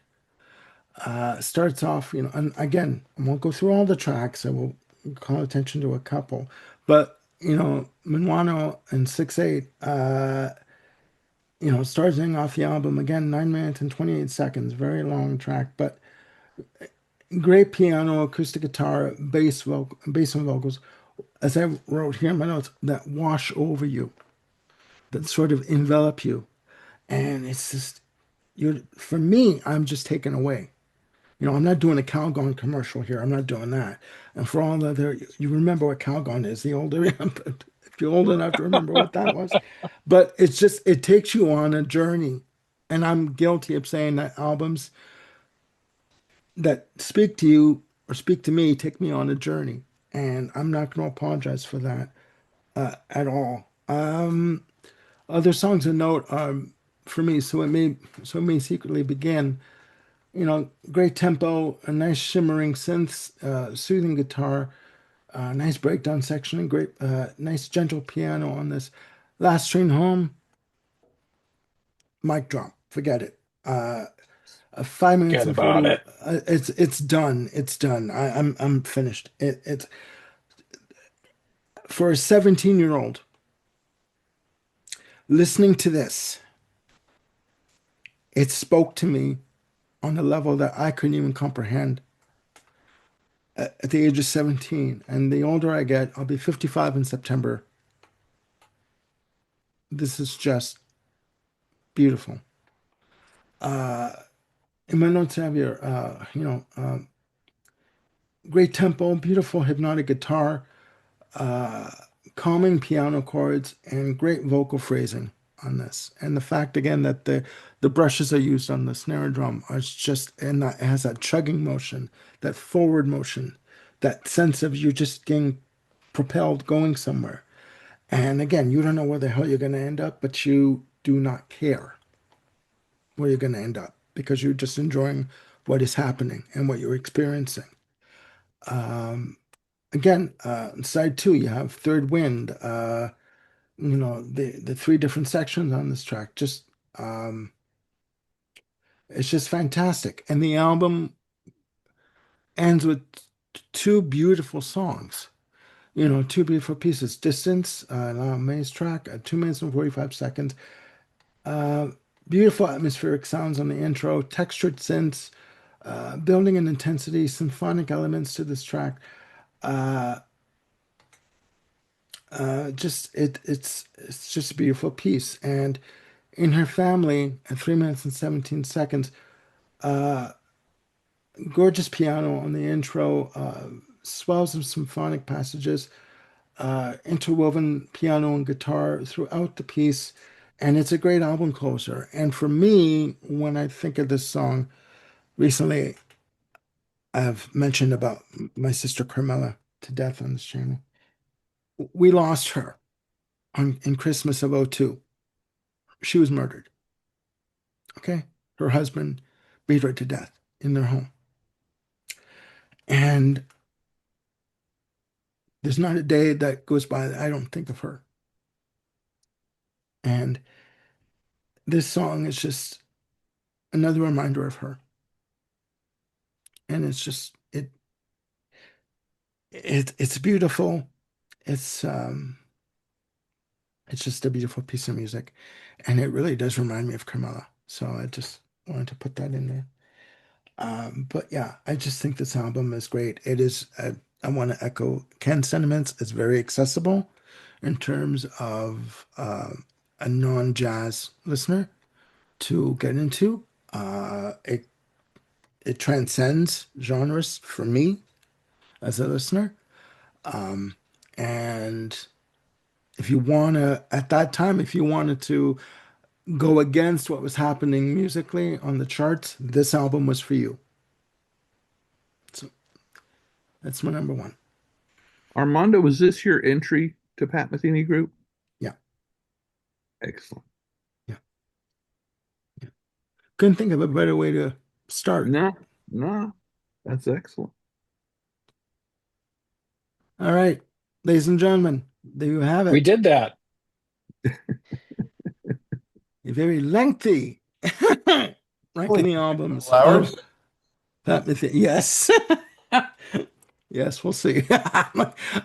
Starts off, and again, I won't go through all the tracks. I will call attention to a couple, but Minuano and 6/8, starting off the album again, 9 minutes and 28 seconds, very long track, but great piano, acoustic guitar, bass and vocals. As I wrote here in my notes, that wash over you, that sort of envelop you, and it's just for me, I'm just taken away. I'm not doing a Calgon commercial here. I'm not doing that. And for all other, you remember what Calgon is, the older, if you're old enough to remember what that was. But it's just, it takes you on a journey. And I'm guilty of saying that albums that speak to you or speak to me take me on a journey. And I'm not going to apologize for that at all. Other songs of note for me, so it may secretly begin. Great tempo, a nice shimmering synths, soothing guitar, nice breakdown section, and great, nice gentle piano on this. Last Train Home, mic drop. Forget it. 5 minutes Forget and 40. about it. It's done. It's done. I'm finished. It's for a 17-year-old listening to this. It spoke to me on a level that I couldn't even comprehend at the age of 17. And the older I get, I'll be 55 in September. This is just beautiful. In my notes I have here, great tempo, beautiful hypnotic guitar, calming piano chords and great vocal phrasing on this. And the fact again that the brushes are used on the snare drum are just, and that it has that chugging motion, that forward motion, that sense of you just getting propelled going somewhere. And again, you don't know where the hell you're going to end up, but you do not care where you're going to end up because you're just enjoying what is happening and what you're experiencing. Um, Again, side two, you have Third Wind. The three different sections on this track. Just it's just fantastic, and the album ends with two beautiful songs. Two beautiful pieces. Distance, May's track, 2 minutes and 45 seconds. Uh, Beautiful atmospheric sounds on the intro, textured synths, building an intensity, symphonic elements to this track. Uh, it's just a beautiful piece. And in her family, at 3 minutes and 17 seconds, uh, gorgeous piano on the intro, swells of symphonic passages, interwoven piano and guitar throughout the piece. And it's a great album closer. And for me, when I think of this song, recently I've mentioned about my sister Carmela to death on this channel. We lost her in Christmas of '02. She was murdered. Okay. Her husband beat her to death in their home. And there's not a day that goes by that I don't think of her. And this song is just another reminder of her. And it's just it's beautiful. It's just a beautiful piece of music. And it really does remind me of Carmela. So I just wanted to put that in there. But yeah, I just think this album is great. It is, I want to echo Ken's sentiments. It's very accessible in terms of a non-jazz listener to get into. It transcends genres for me as a listener. Um, and if you want to, at that time, if you wanted to go against what was happening musically on the charts, this album was for you. So that's my number one. Armando, was this your entry to Pat Metheny Group? Yeah. Excellent. Yeah. Yeah. Couldn't think of a better way to start. No, no, that's excellent. All right, ladies and gentlemen, there you have We it. did that. A very lengthy ranking the albums Hours? of Pat Metheny. Yes. Yes, we'll see.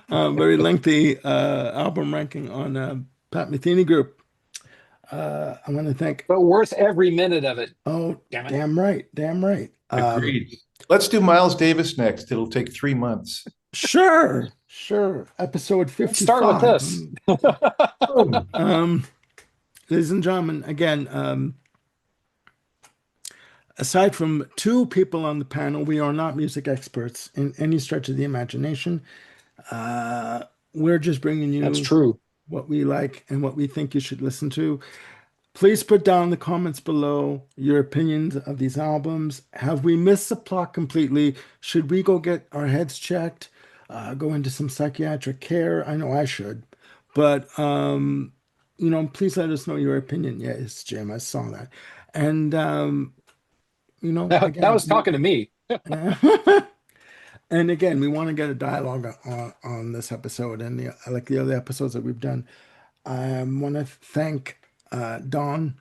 Very lengthy album ranking on Pat Metheny Group. I want to thank. But worth every minute of it. Oh, Damn it. damn right, damn right. Agreed. Let's do Miles Davis next. It'll take 3 months. Sure, sure. Episode Let's start with 55. this. Ladies and gentlemen, again, aside from two people on the panel, we are not music experts in any stretch of the imagination. We're just bringing That's you true. what we like and what we think you should listen to. Please put down in the comments below your opinions of these albums. Have we missed the plot completely? Should we go get our heads checked? Go into some psychiatric care? I know I should. But, please let us know your opinion. Yes, Jim, I saw that. And, That again, was talking to me. and again, we want to get a dialogue on this episode and like the other episodes that we've done. I want to thank Don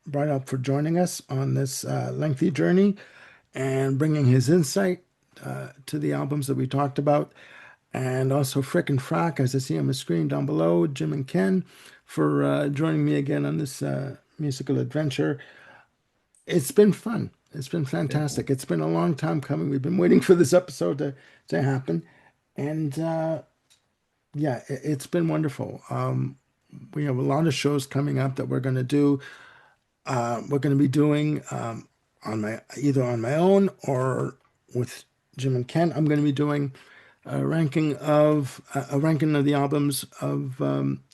Bright Up for joining us on this lengthy journey and bringing his insight to the albums that we talked about. And also Frick and Frack, as I see on the screen down below, Jim and Ken, for joining me again on this musical adventure. It's been fun. It's been fantastic. It's been a long time coming. We've been waiting for this episode to happen. And yeah, it's been wonderful. We have a lot of shows coming up that we're going to do. We're going to be doing either on my own or with Jim and Ken. I'm going to be doing a ranking of the albums of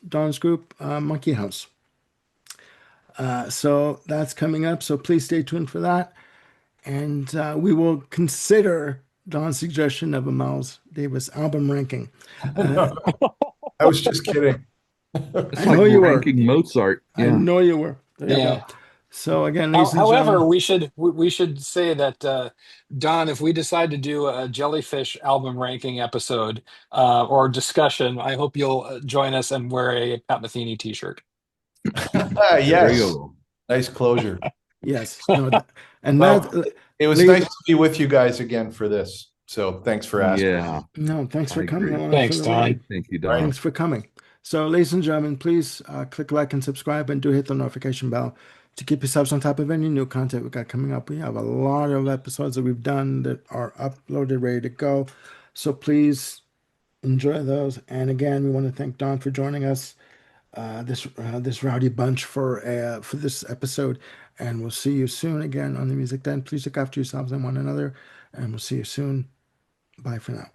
Don's group, Monkey House. So that's coming up. So please stay tuned for that. And we will consider Don's suggestion of a Miles Davis album ranking. No, I was just kidding. It's I like know you were. ranking Mozart. I Yeah. know you were. There you go. Yeah. So again, ladies and However, gentlemen, we should say that Don, if we decide to do a Jellyfish album ranking episode or discussion, I hope you'll join us and wear a Pat Metheny t-shirt. There you Yes, go. nice closure. yes, no, and Well, that, it was ladies, nice to be with you guys again for this. So thanks for asking. Yeah, no, thanks I for coming agree. on for Thanks, the Don. ride. Thank you, Right. Don. Thanks for coming. So, ladies and gentlemen, please click like and subscribe, and do hit the notification bell to keep yourselves on top of any new content we got coming up. We have a lot of episodes that we've done that are uploaded, ready to go. So please enjoy those. And again, we want to thank Don for joining us, this rowdy bunch for this episode. And we'll see you soon again on the Music Den. Please look after yourselves and one another, and we'll see you soon. Bye for now.